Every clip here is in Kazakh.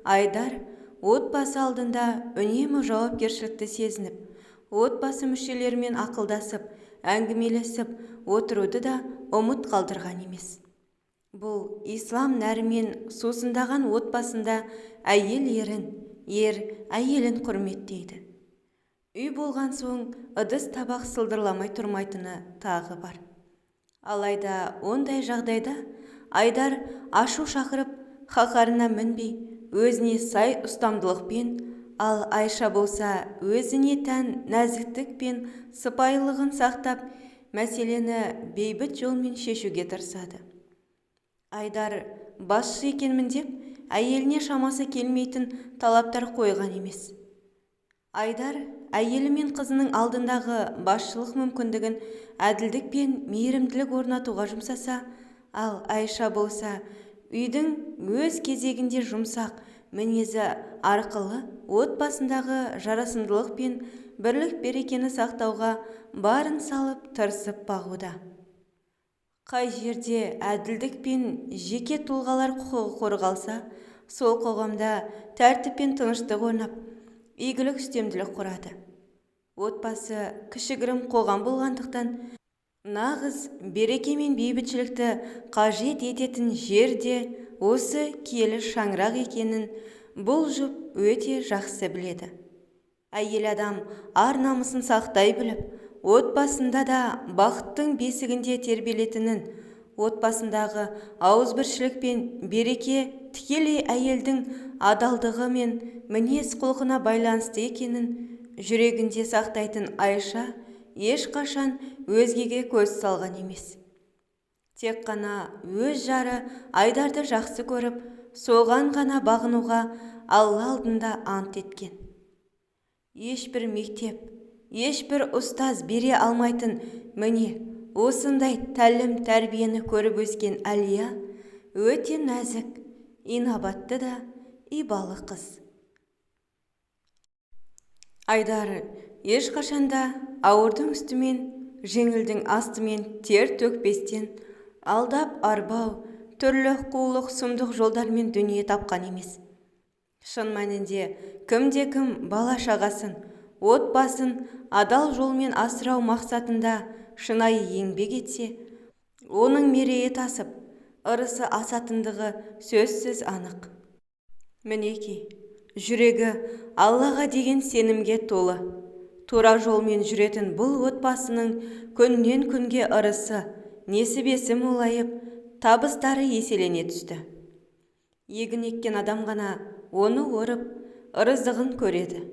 Айдар отбасы алдында үнемі жауапкершілікті сезініп, отбасы мүшелерімен ақылдасып, әңгімелесіп отыруды да ұмыт қалдырған емес. Бұл ислам нәрімен сусындаған отбасында әйел ерін, ер әйелін құрметтейді. Үй болған соң ыдыс табақ сылдырламай тұрмайтыны тағы бар. Алайда ондай жағдайда Айдар ашу шақырып, қаһарына мінбей, өзіне сай ұстамдылықпен, ал Айша болса өзіне тән нәзіктік пен сыпайылығын сақтап, мәселені бейбіт жолмен шешуге тырысады. Айдар басшы екенмін деп, әйеліне шамасы келмейтін талаптар қойған емес. Айдар әйелі мен қызының алдындағы басшылық мүмкіндігін әділдік пен мейірімділік орнатуға жұмсаса, ал Айша болса үйдің өз кезегінде жұмсақ мінезі арқылы отбасындағы жарасымдылық пен бірлік берекені сақтауға барын салып тырысып бағуда. Қай жерде әділдік пен жеке тұлғалар құқығы қорғалса, сол қоғамда тәртіп пен тыныштық орнап, игілік үстемділік құрады. Отбасы кішігірім қоғам болғандықтан, нағыз береке мен бейбітшілікті қажет ететін жерде осы киелі шаңырақ екенін бұл жұп өте жақсы біледі. Әйел адам ар-намысын сақтай біліп, отбасында да бақыттың бесігінде тербелетінін, отбасындағы ауызбіршілік пен береке тікелей әйелдің адалдығы мен мінез құлқына байланысты екенін жүрегінде сақтайтын Айша ешқашан өзгеге көз салған емес. Тек қана өз жары Айдарды жақсы көріп, соған ғана бағынуға Алла алдында ант еткен. Ешбір мектеп, ешбір ұстаз бере алмайтын міне осындай тәлім тәрбиені көріп өскен Әлия өте нәзік, инабатты да ибалы қыз. Айдар ешқашанда ауырдың үстімен, жеңілдің астымен тер төкпестен, алдап арбау, түрлі қулық сұмдық жолдармен дүние тапқан емес. Шын мәнінде кімде-кім бала шағасын, отбасын адал жолмен асырау мақсатында шынайы еңбек етсе, оның мерейі тасып, ырысы асатындығы сөзсіз анық. Мінекей, жүрегі Аллаға деген сенімге толы, тура жолмен жүретін бұл отбасының күннен күнге ырысы, несібесі молайып, табыстары еселене түсті. Егін еккен адам ғана оны орып, ырыздығын көреді.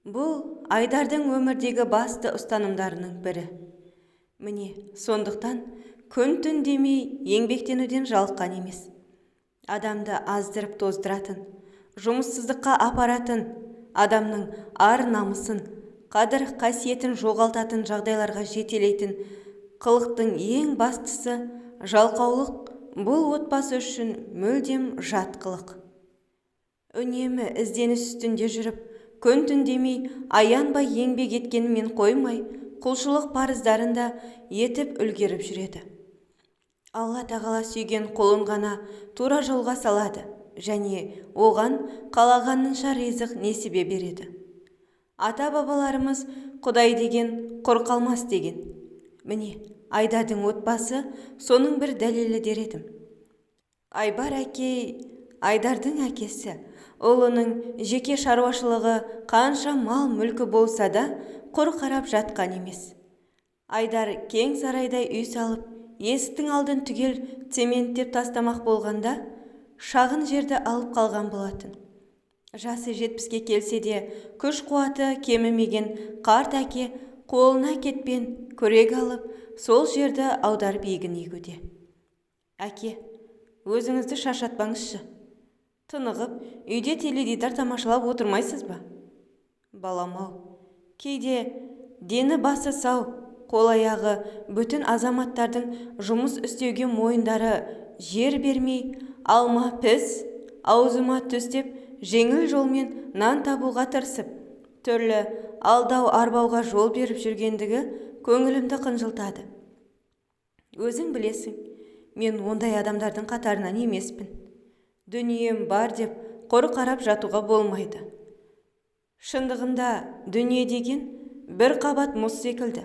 Бұл Айдардың өмірдегі басты ұстанымдарының бірі. Міне, сондықтан күн-түн демей еңбектенуден жалыққан емес. Адамды аздырып тоздыратын, жұмыссыздыққа апаратын, адамның ар-намысын, қадір-қасиетін жоғалтатын жағдайларға жетелейтін қылықтың ең бастысы жалқаулық. Бұл отбасы үшін мүлдем жат қылық. Үнемі ізденіс үстінде жүріп, күн-түн демей аянбай еңбек еткенімен қоймай, құлшылық парыздарында етіп үлгеріп жүреді. Алла тағала сүйген құлын ғана тура жолға салады және оған қалағанынша ризық несібе береді. Ата-бабаларымыз Құдай деген құр қалмас деген. Міне, Айдардың отбасы соның бір дәлелі дер едім. Айбар әке, Айдардың әкесі, ұлының жеке шаруашылығы қанша мал мүлкі болса да құр қарап жатқан емес. Айдар кең сарайдай үй салып, есіктің алдын түгел цементтеп тастамақ болғанда, шағын жерді алып қалған болатын. Жасы 70-ке келсе де, күш-қуаты кемімеген қарт әке қолына кетпен күрек алып, сол жерді аударып егін егуде. Әке, өзіңізді шаршатпаңызшы. Тынығып, үйде теледидар тамашалап отырмайсыз ба? Балам-ау, кейде дені басы сау, қол-аяғы бүтін азаматтардың жұмыс істеуге мойындары жер бермей, алма піс, аузыма түс деп, жеңіл жолмен нан табуға тырысып, түрлі алдау арбауға жол беріп жүргендігі көңілімді қынжылтады. Өзің білесің, мен ондай адамдардың қатарынан емеспін. Дүнием бар деп құр қарап жатуға болмайды. Шындығында дүние деген бір қабат мұз секілді.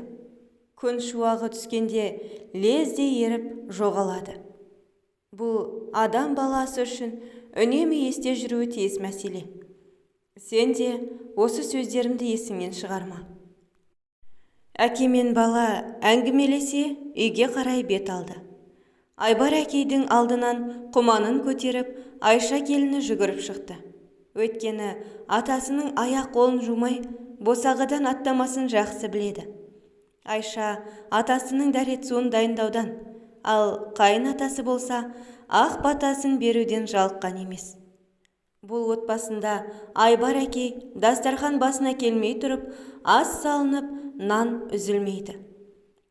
Күн шуағы түскенде лезде еріп жоғалады. Бұл адам баласы үшін үнемі есте жүруі тиіс мәселе. Сен де осы сөздерімді есіңнен шығарма. Әке мен бала әңгімелесе үйге қарай бет алды. Айбар әкейдің алдынан құманын көтеріп, Айша келіні жүгіріп шықты. Өйткені атасының аяқ қолын жумай, босағадан аттамасын жақсы біледі. Айша атасының дәрет суын дайындаудан, ал қайын атасы болса, ақ батасын беруден жалыққан емес. Бұл отбасында Айбар әкей дастархан басына келмей тұрып, ас салынып, нан үзілмейді.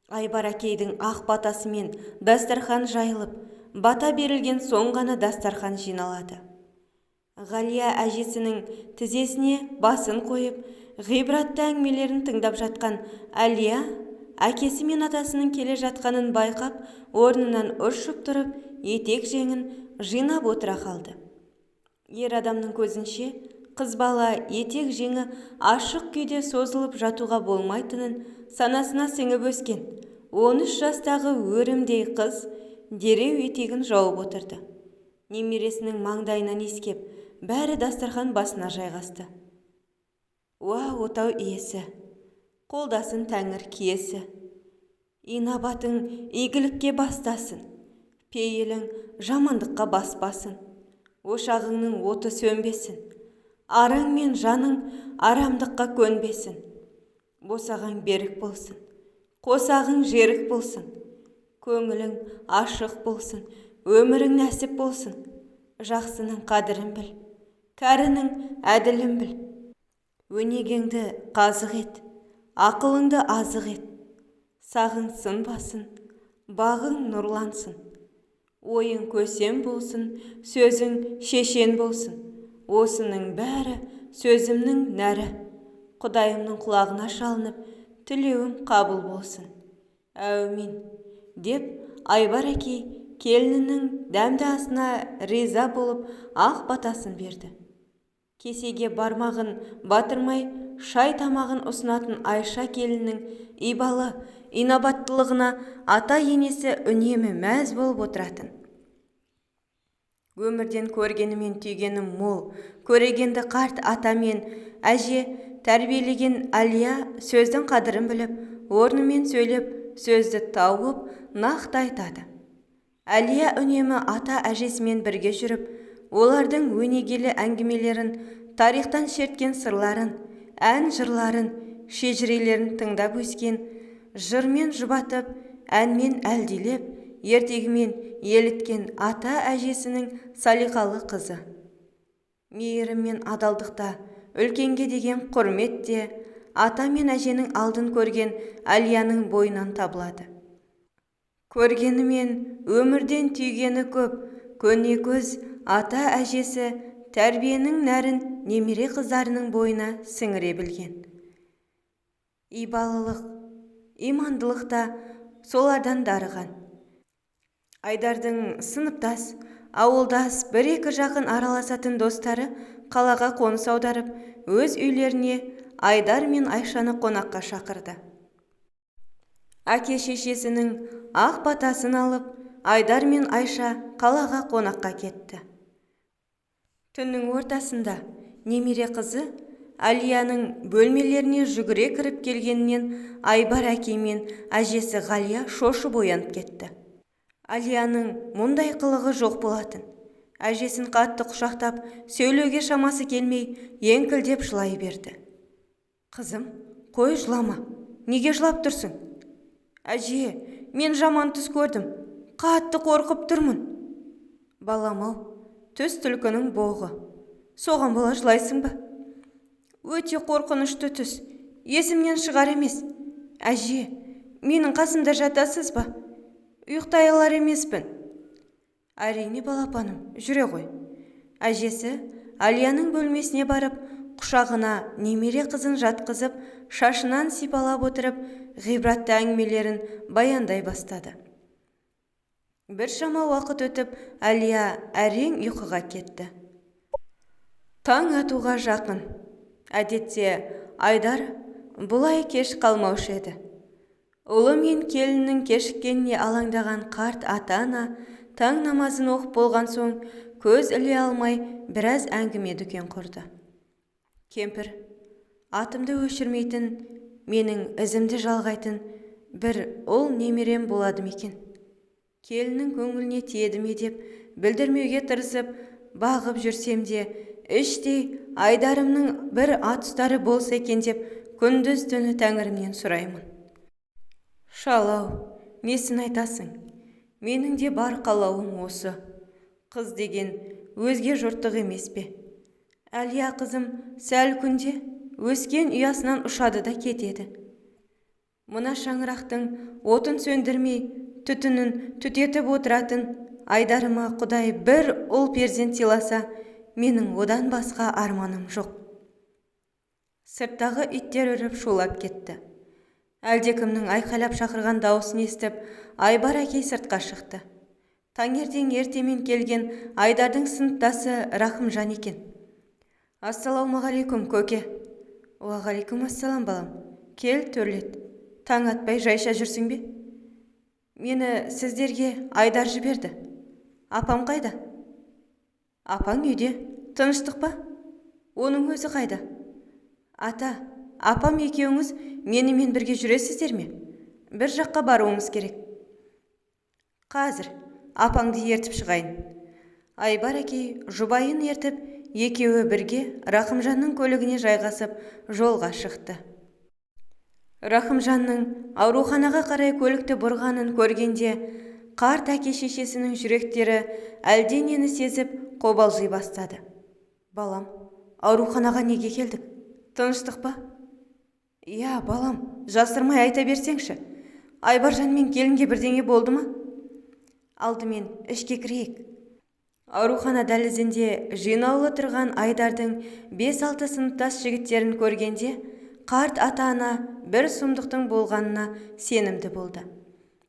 Айбар әкейдің ақ батасымен дастархан жайылып, бата берілген соң ғана дастархан жиналады. Ғалия әжесінің тізесіне басын қойып, ғибратты әңгімелерін тыңдап жатқан Әлия, әкесі мен атасының келе жатқанын байқап, орнынан ұршып тұрып, етек жеңін жинап отыра қалды. Ер адамның көзінше, қыз бала етек жеңі ашық күйде созылып жатуға болмайтынын санасына сіңіп өскен. 13 жастағы өрімдей қыз дереу етегін жауып отырды. Немересінің маңдайынан иіскеп, бәрі дастархан басына жайғасты. Уа, отау иесі, қолдасын тәңір киесі. Инабатың игілікке бастасын, пейілің жамандыққа баспасын. Ошағыңның оты сөнбесін, арың мен жаның арамдыққа көнбесін. Босағаң берік болсын, қосағың жерік болсын. Көңілің ашық болсын, өмірің нәсіп болсын. Жақсының қадірін біл, кәрінің әділін біл. Өнегеңді қазық ет, ақылыңды азық ет. Сағың сынбасын, бағың нұрлансын. Ойың көсем болсын, сөзің шешен болсын. Осының бәрі сөзімнің нәрі. Құдайымның құлағына шалынып, тілеуім қабыл болсын. Әумин, деп Айбар әкей келінінің дәмді асына риза болып ақ батасын берді. Кесеге бармағын батырмай, шай тамағын ұсынатын Айша келіннің ибалы, инабаттылығына ата енесі үнемі мәз болып отыратын. Өмірден көргені мен түйгені мол, көрегенді қарт ата мен әже тәрбиелеген Әлия сөздің қадірін біліп, орнымен сөйлеп, сөзді тауып, нақты айтады. Әлия үнемі ата әжесімен бірге жүріп, олардың өнегелі әңгімелерін, тарихтан шерткен сырларын, ән жырларын, шежірелерін тыңдап өскен, жырмен жұбатып, әнмен әлдилеп, ертегімен еліткен ата әжесінің салиқалы қызы. Мейірім мен адалдықта, үлкенге деген құрметте, ата мен әженің алдын көрген Әлияның бойынан табылады. Көргені мен өмірден түйгені көп, көне көз ата әжесі тәрбиенің нәрін немере қыздарының бойына сіңіре білген. Ибалылық, имандылық та солардан дарыған. Айдардың сыныптас, ауылдас, бір-екі жақын араласатын достары қалаға қоныс аударып, өз үйлеріне Айдар мен Айшаны қонаққа шақырды. Әке-шешесінің ақ батасын алып, Айдар мен Айша қалаға қонаққа кетті. Түннің ортасында немере қызы Әлияның бөлмелеріне жүгіре кіріп келгенінен Айбар әкей мен әжесі Ғалия шошып оянып кетті. Әлияның мұндай қылығы жоқ болатын. Әжесін қатты құшақтап, сөйлеуге шамасы келмей, еңкілдеп жылай берді. Қызым, қой жылама, неге жылап тұрсың? Әже, мен жаман түс көрдім, қатты қорқып тұрмын. Балам-ау, түс түлкінің боғы. Соған бола жылайсың ба? Өте қорқынышты түс, есімнен шығар емес. Әже, менің қасымда жатасыз ба? Ұйықтай алар емеспін. Әрине балапаным, жүре ғой. Әжесі Әлияның бөлмесіне барып, құшағына немере қызын жатқызып, шашынан сипалап отырып, ғибратты әңгімелерін баяндай бастады. Бір шама уақыт өтіп, Әлия әрең ұйқыға кетті. Таң атуға жақын. Әдетте Айдар бұлай кеш қалмаушы еді. Ұлы мен келіннің кешіккеніне алаңдаған қарт ата-ана таң намазын оқып болған соң көз іле алмай біраз әңгіме дүкен құрды. Кемпір, атымды өшірмейтін, менің ізімді жалғайтын бір ұл немерем болады екен. Келіннің көңіліне тиеді ме деп білдірмеуге тырысып бағып жүрсем де, іштей Айдарымның бір ат ұстары болса екен деп күндіз түні Тәңірімнен сұраймын. Шалау, несін айтасың? Менің де бар қалауым осы. Қыз деген өзге жұрттық емес пе? Әлия қызым сәл күнде өскен ұясынан ұшады да кетеді. Мына шаңырақтың отын сөндірмей, түтінін түтетіп отыратын Айдарыма Құдай бір ұл перзент сыйласа, менің одан басқа арманым жоқ. Сырттағы иттер үріп шулап кетті. Әлдекімнің айқайлап шақырған дауысын естіп, Айбар әкей сыртқа шықты. Таңертең ертемен келген Айдардың сыныптасы Рахымжан екен. Ассалаумағалейкум, көке. Уағалейкум ассалам, балам. Кел, төрлет. Таң атпай жайша жүрсің бе? Мені сіздерге Айдар жіберді. Апам қайда? Апаң үйде. Тыныштық па? Оның өзі қайда? Ата, апам екеуіңіз менімен бірге жүресіздер ме? Бір жаққа баруымыз керек. Қазір апаңды ертіп шығайын. Айбар әкей жұбайын ертіп, екеуі бірге Рахымжанның көлігіне жайғасып жолға шықты. Рахымжанның ауруханаға қарай көлікті бұрғанын көргенде, қарт әке-шешесінің жүректері әлденені сезіп қобалжи бастады. Балам, ауруханаға неге келдік? Тыныштық па? Иә, балам, жасырмай айта берсеңші. Айбаржан мен келінге бірдеңе болды ма? Алдымен ішке кірейік. Аурухана дәлізінде жинаулы тұрған Айдардың 5-6 сыныптас жігіттерін көргенде, қарт ата-ана бір сұмдықтың болғанына сенімді болды.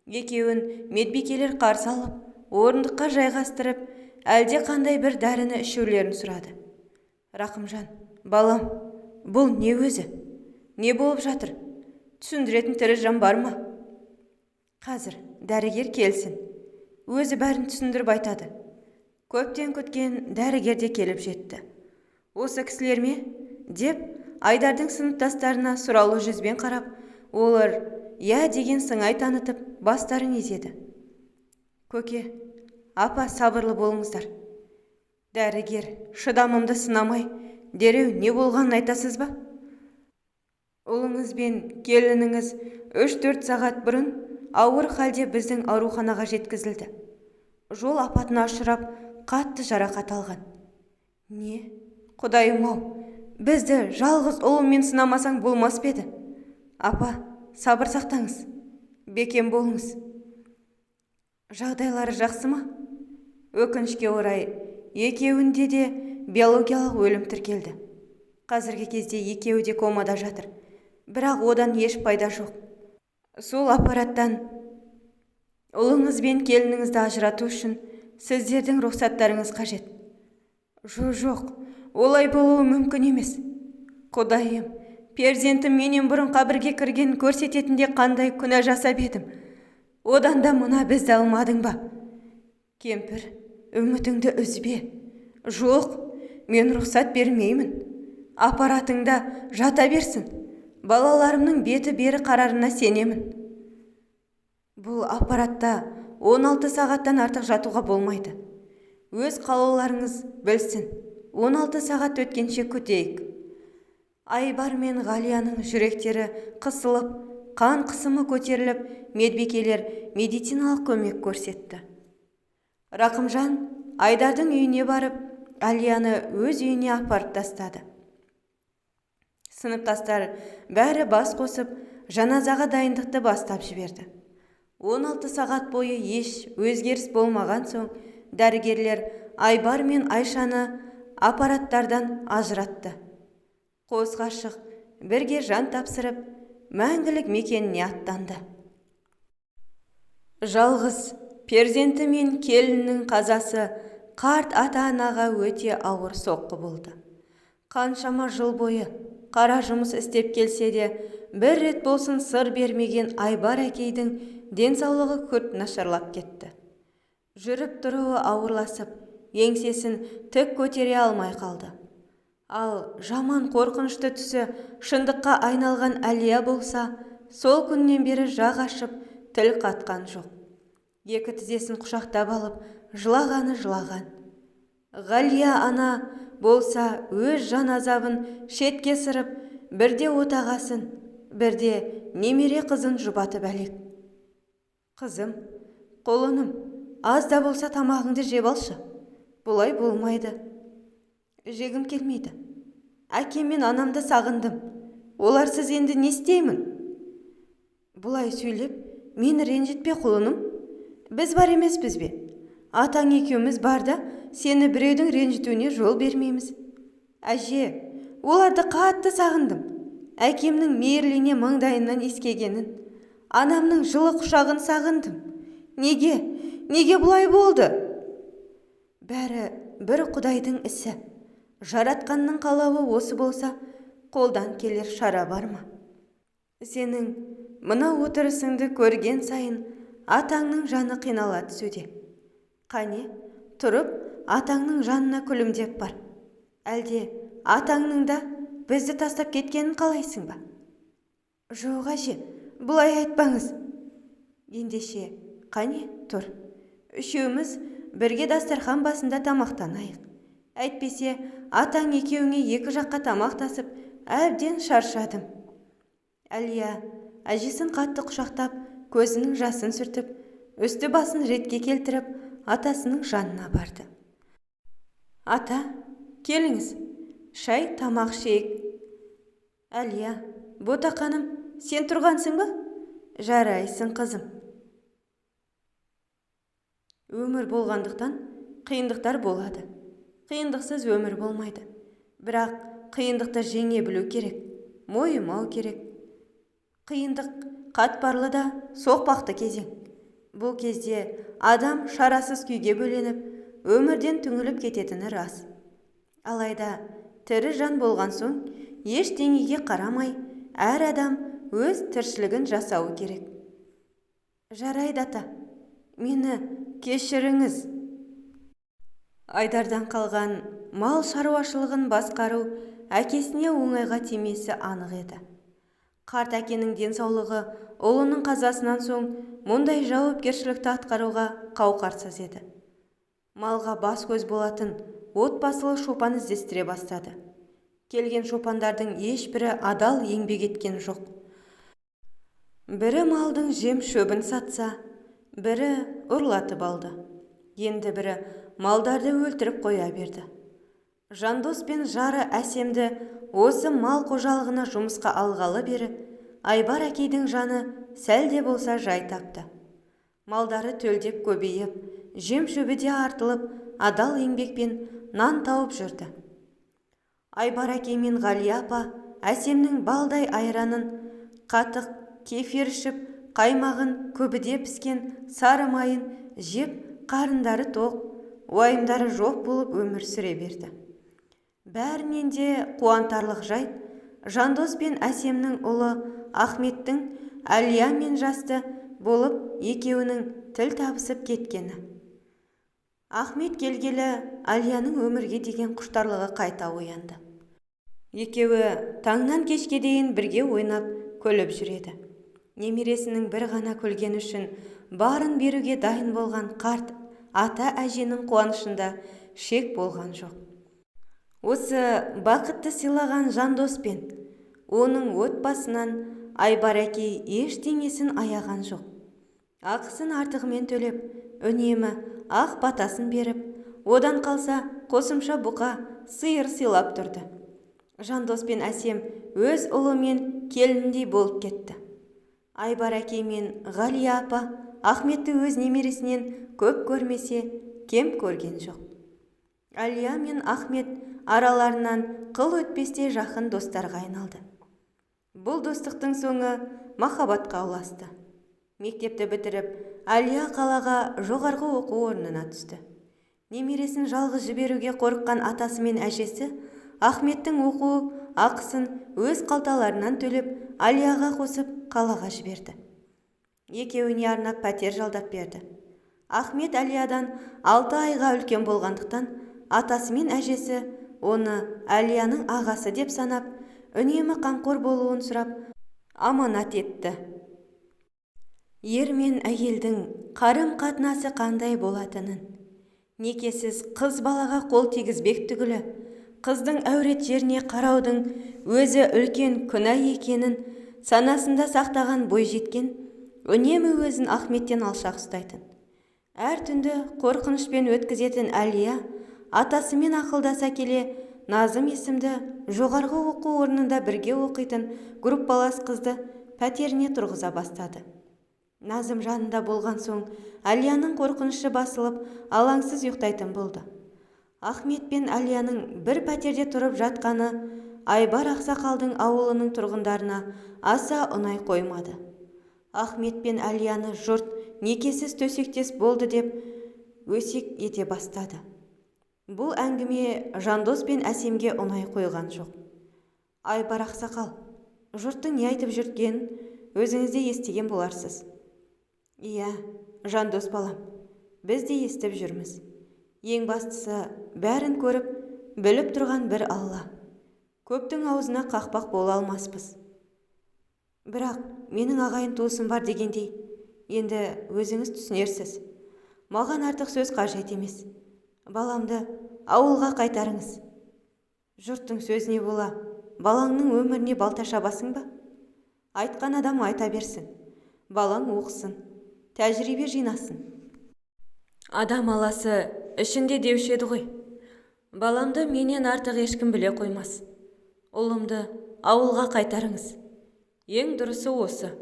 Екеуін медбикелер қарсы алып, орындыққа жайғастырып, әлде қандай бір дәріні ішулерін сұрады. Рахымжан, балам, бұл не өзі? Не болып жатыр? Түсіндіретін тірі жан бар ма? Қазір дәрігер келсін. Өзі бәрін түсіндіріп айтады. Көптен күткен дәрігер де келіп жетті. Осы кісілер ме? Деп Айдардың сыныптастарына сұраулы жүзбен қарап, олар я деген сыңай танытып бастарын изеді. Көке, апа, сабырлы болыңыздар. Дәрігер, шыдамымды сынамай, дереу не болғанын айтасыз ба? Ұлыңыз бен келініңіз 3-4 сағат бұрын ауыр халде біздің ауруханаға жеткізілді. Жол апатына ұшырап, қатты жарақат алған. Не? Құдайым-ау, бізді жалғыз ұлыммен сынамасаң болмас пе еді? Апа, сабыр сақтаңыз, бекем болыңыз. Жағдайлары жақсы ма? Өкінішке орай, екеуінде де биологиялық өлім тіркелді. Қазіргі кезде екеуі де комада жатыр. Бірақ одан еш пайда жоқ. Сол аппараттан ұлыңыз бен келініңізді ажырату үшін сіздердің рұқсаттарыңыз қажет. Жоқ, олай болуы мүмкін емес. Құдайым, перзентім менен бұрын қабірге кіргенін көрсететінде қандай күнә жасап едім. Одан да мына бізді алмадың ба? Кемпір, үмітіңді үзбе. Жоқ, мен рұқсат бермеймін. Аппаратыңда жата берсін. Балаларымның беті бері қарарына сенемін. Бұл аппаратта 16 сағаттан артық жатуға болмайды. Өз қалауларыңыз білсін. 16 сағат өткенше күтейік. Айбар мен Ғалияның жүректері қысылып, қан қысымы көтеріліп, медбикелер медициналық көмек көрсетті. Рахымжан Айдардың үйіне барып, Әлияны өз үйіне апарып тастады. Сыныптастар бәрі бас қосып, жаназаға дайындықты бастап жіберді. 16 сағат бойы еш өзгеріс болмаған соң, дәрігерлер Айбар мен Айшаны аппараттардан ажыратты. Қос ғашық бірге жан тапсырып, мәңгілік мекеніне аттанды. Жалғыз перзенті мен келіннің қазасы қарт ата-анаға өте ауыр соққы болды. Қаншама жыл бойы қара жұмыс істеп келсе де, бір рет болсын сыр бермеген Айбар әкейдің денсаулығы күрт нашарлап кетті. Жүріп тұруы ауырласып, еңсесін тік көтере алмай қалды. Ал жаман қорқынышты түсі шындыққа айналған Әлия болса, сол күннен бері жақ ашып, тіл қатқан жоқ. Екі тізесін құшақтап алып, жылағаны жылаған. Ғалия ана болса өз жан азабын шетке сырып, бірде отағасын, бірде немере қызын жұбатып әлек. Қызым, құлыным, аз да болса тамағыңды жеп алшы. Бұлай болмайды. Жегім келмейді. Әкем мен анамды сағындым. Оларсыз енді не істеймін? Бұлай сөйлеп, мені ренжітпе құлыным. Біз бар емеспіз бе? Атаң екеуміз барда, сені біреудің ренжітуіне жол бермейміз. Әже, оларды қатты сағындым. Әкемнің мейірлене маңдайынан иіскегенін, анамның жылы құшағын сағындым. Неге бұлай болды? Бәрі бір Құдайдың ісі. Жаратқанның қалауы осы болса, қолдан келер шара бар ма? Сенің мына отырысыңды көрген сайын атаңның жаны қинала түсуде. Қане, тұрып, атаңның жанына күлімдеп бар. Әлде атаңның да бізді тастап кеткенін қалайсың ба? Жоқ әже, бұлай айтпаңыз. Ендеше, қане, тұр. Үшеуміз бірге дастархан басында тамақтанайық. Әйтпесе, атаң екеуіңе екі жаққа тамақтасып, әбден шаршадым. Әлия әжесін қатты құшақтап, көзінің жасын сүртіп, үсті басын ретке келтіріп, атасының жанына барды. Ата, келіңіз, шай тамақ ішейік. Әлия, ботақаным, сен тұрғансың ба? Жарайсың, қызым. Өмір болғандықтан қиындықтар болады. Қиындықсыз өмір болмайды. Бірақ қиындықты жеңе білу керек, мойымау керек. Қиындық қатпарлы да соқпақты кезең. Бұл кезде адам шарасыз күйге бөленіп, өмірден түңіліп кететіні рас. Алайда тірі жан болған соң, ештеңеге қарамай, әр адам өз тіршілігін жасауы керек. Жарайды ата, мені кешіріңіз. Айдардан қалған мал шаруашылығын басқару әкесіне оңайға тимесі анық еді. Қарт әкенің денсаулығы ұлының қазасынан соң мұндай жауапкершілікті атқаруға қауқарсыз еді. Малға бас көз болатын отбасылы шопан іздестіре бастады. Келген шопандардың ешбірі адал еңбек еткен жоқ. Бірі малдың жем шөбін сатса, бірі ұрлатып алды. Енді бірі малдарды өлтіріп қоя берді. Жандос пен жары Әсемді осы мал қожалығына жұмысқа алғалы бері Айбар әкейдің жаны сәл де болса жай тапты. Малдары төлдеп көбейіп, жем шөбі де артылып, адал еңбекпен нан тауып жүрді. Айбар әкей мен Ғалия апа Әсемнің балдай айранын, қатық кефир ішіп, қаймағын, көбіде піскен сары майын жеп, қарындары тоқ, уайымдары жоқ болып өмір сүре берді. Бәрінен де қуантарлық жайт, Жандос пен Әсемнің ұлы Ахметтің Әлия мен жасты болып екеуінің тіл табысып кеткені. Ахмет келгелі Әлияның өмірге деген құштарлығы қайта оянды. Екеуі таңнан кешке дейін бірге ойнап, күліп жүреді. Немересінің бір ғана күлгені үшін барын беруге дайын болған қарт ата әженің қуанышында шек болған жоқ. Осы бақытты сыйлаған Жандос пен оның отбасынан Айбар әкей ештеңесін аяған жоқ. Ақысын артығымен төлеп, үнемі ақ батасын беріп, одан қалса қосымша бұқа сиыр сыйлап тұрды. Жандос пен Әсем өз ұлы мен келініндей болып кетті. Айбар әкей мен Ғалия апа Ахметті өз немересінен көп көрмесе, кем көрген жоқ. Әлия мен Ахмет араларынан қыл өтпесте жақын достарға айналды. Бұл достықтың соңы махаббатқа ұласты. Мектепті бітіріп, Әлия қалаға жоғарғы оқу орнына түсті. Немересін жалғыз жіберуге қорыққан атасы мен әжесі Ахметтің оқу ақысын өз қалталарынан төлеп Алияға қосып қалаға жіберді. Екеуіне арнап пәтер жалдап берді. Ахмет Алиядан 6 айға үлкен болғандықтан атасы мен әжесі оны Алияның ағасы деп санап, үнемі қамқор болуын сұрап аманат етті. Ер мен әйелдің қарым-қатынасы қандай болатынын, некесіз қыз балаға қол тигізбек түгілі, қыздың әурет жеріне қараудың өзі үлкен күнә екенін санасында сақтаған бойжеткен үнемі өзін Ахметтен алшақ ұстайтын. Әр түнді қорқынышпен өткізетін Алия атасымен ақылдаса келе Назым есімді жоғарғы оқу орнында бірге оқитын группалас қызды пәтеріне тұрғыза бастады. Назым жанында болған соң Алияның қорқынышы басылып, алаңсыз ұйықтайтын болды. Ахмет пен Алияның бір пәтерде тұрып жатқаны Айбар ақсақалдың ауылының тұрғындарына аса ұнай қоймады. Ахмет пен Алияны жұрт некесіз төсектес болды деп өсек ете бастады. Бұл әңгіме Жандос пен Әсемге ұнай қойған жоқ. Айбар ақсақал, жұрттың не айтып жүргенін өзіңіз де естіген боларсыз. Иә, Жандос балам, біз де естіп жүрміз. Ең бастысы, бәрін көріп, біліп тұрған бір Алла. Көптің аузына қақпақ бола алмаспыз. Бірақ менің ағайын туысым бар дегендей, енді өзіңіз түсінерсіз. Маған артық сөз қажет емес. Баламды ауылға қайтарыңыз. Жұрттың сөзіне бола, балаңның өміріне балта шабасың ба? Айтқан адам айта берсін. Балаң оқысын, тәжірибе жинасын. Адам аласы ішінде деуші еді ғой. Баламды менен артық ешкім біле қоймас. Ұлымды ауылға қайтарыңыз. Ең дұрысы осы.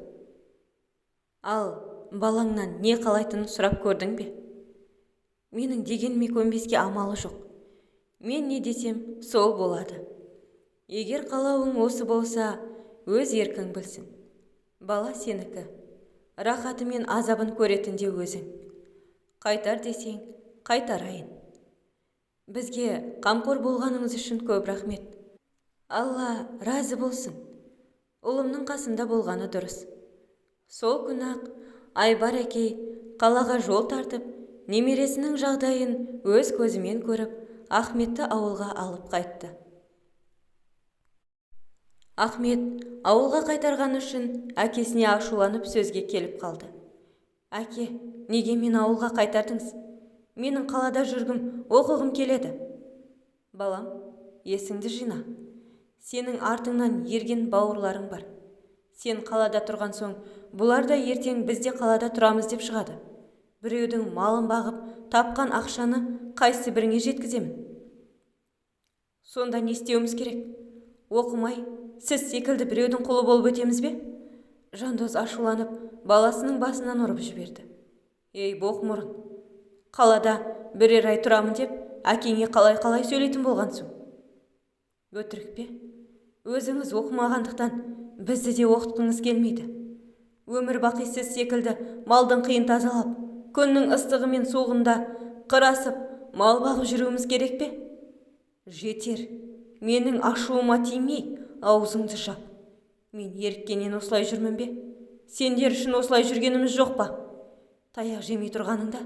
Ал балаңнан не қалайтынын сұрап көрдің бе? Менің дегеніме көнбеске амалы жоқ. Мен не десем, сол болады. Егер қалауың осы болса, өз еркің білсін. Бала сенікі. Рахаты мен азабын көретінде өзің. Қайтар десең, қайтарайын. Бізге қамқор болғаныңыз үшін көп рахмет. Алла разы болсын. Ұлымның қасында болғаны дұрыс. Сол күні-ақ Айбар әкей қалаға жол тартып, немересінің жағдайын өз көзімен көріп, Ахметті ауылға алып қайтты. Ахмет ауылға қайтарған үшін әкесіне ашуланып сөзге келіп қалды. Әке, неге мені ауылға қайтардыңыз? Менің қалада жүргім, оқығым келеді. Балам, есіңді жина. Сенің артыңнан ерген бауырларың бар. Сен қалада тұрған соң, бұлар да ертең бізде қалада тұрамыз деп шығады. Біреудің малын бағып, тапқан ақшаны қайсы біріңе жеткіземін. Сонда не істеуіміз керек? Оқымай, сіз секілді біреудің құлы болып өтеміз бе? Жандос ашуланып, баласының басынан ұрып жіберді. Ей, боқмұрын, қалада бірер ай тұрамын деп, әкеңе қалай сөйлейтін болғансың? Өтірік пе? Өзіңіз оқымағандықтан бізді де оқытқыңыз келмейді. Өмір бақи сіз секілді малдың қиын тазалап, күннің ыстығы мен суығында қырасып, мал бағып жүруіміз керек пе? Жетер, менің ашуыма тимей, аузыңды жап. Мен еріккеннен осылай жүрмін бе? Сендер үшін осылай жүргеніміз жоқ па? Таяқ жемей тұрғаныңда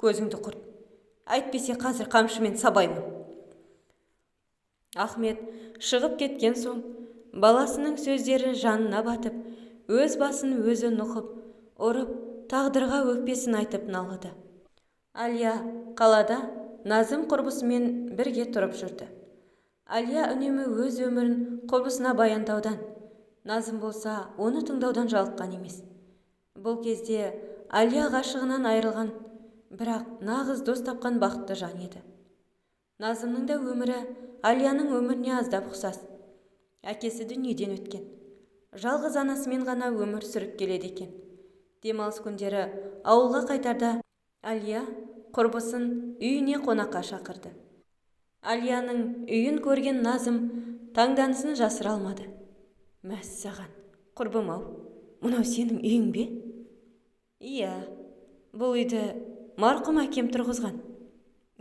көзіңді құрт. Әйтпесе қазір қамшымен сабаймын. Ахмет шығып кеткен соң, баласының сөздері жанына батып, өз басын өзі нұқып, ұрып, тағдырға өкпесін айтып налыды. Алия қалада Назым құрбысымен бірге тұрып жүрді. Алия үнемі өз өмірін құрбысына баяндаудан, Назым болса оны тыңдаудан жалыққан емес. Бұл кезде Алия ғашығынан айырылған, бірақ нағыз дос тапқан бақытты жан еді. Назымның да өмірі Алияның өміріне аздап ұқсас. Әкесі дүниеден өткен. Жалғыз анасымен ғана өмір сүріп келеді екен. Демалыс күндері ауылға қайтарда Алия құрбысын үйіне қонаққа шақырды. Алияның үйін көрген Назым таңданысын жасыра алмады. Мәссаған, құрбым-ау, мынау сенің үйің бе? Иә, бұл үйді марқұм әкем тұрғызған.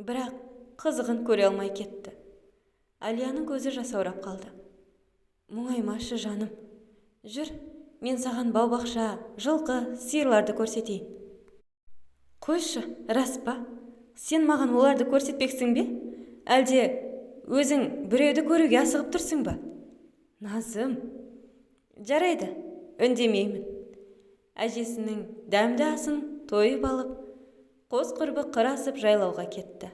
Бірақ қызығын көре алмай кетті. Әлияның көзі жасаурап қалды. Мұңаймашы жаным. Жүр, мен саған бау-бақша, жылқы, сиырларды көрсетейін. Қойшы, рас па? Сен маған оларды көрсетпексің бе? Әлде өзің біреуді көруге асығып тұрсың ба? Назым. Жарайды, үндемеймін. Әжесінің дәмді асын тойып алып, қос құрбы қыр асып жайлауға кетті.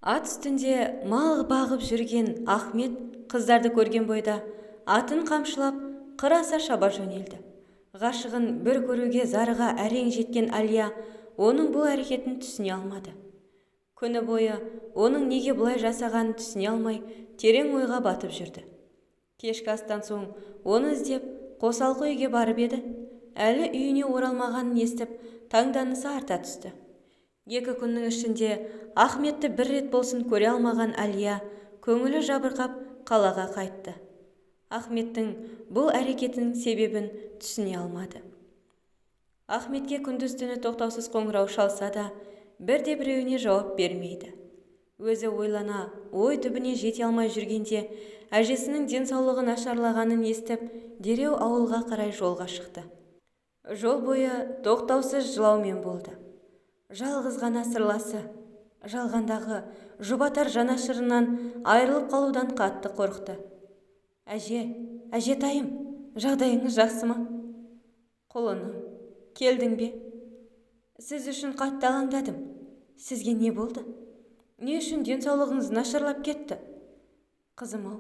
Ат үстінде мал бағып жүрген Ахмет қыздарды көрген бойда атын қамшылап қыр аса шаба жөнелді. Ғашығын бір көруге зарыға әрең жеткен Әлия оның бұл әрекетін түсіне алмады. Күні бойы оның неге бұлай жасағанын түсіне алмай терең ойға батып жүрді. Кешкі астан соң оны іздеп қосалқы үйге барып еді. Әлі үйіне оралмағанын естіп таңданысы арта түсті. 2 күннің ішінде Ахметті бір рет болсын көре алмаған Әлия көңілі жабырқап қалаға қайтты. Ахметтің бұл әрекетінің себебін түсіне алмады. Ахметке күндіз-түні тоқтаусыз қоңырау шалса да, бірде-біреуіне жауап бермейді. Өзі ойлана, ой түбіне жете алмай жүргенде, әжесінің денсаулығы нашарлағанын естіп, дереу ауылға қарай жолға шықты. Жол бойы тоқтаусыз жылаумен болды. Жалғыз ғана сырласы, жалғандағы жұбатар жанашырынан айырылып қалудан қатты қорықты. Әжетайым, жағдайыңыз жақсы ма? Құлыным, келдің бе? Сіз үшін қатты алаңдадым. Сізге не болды? Не үшін денсаулығыңыз нашарлап кетті? Қызым-ау,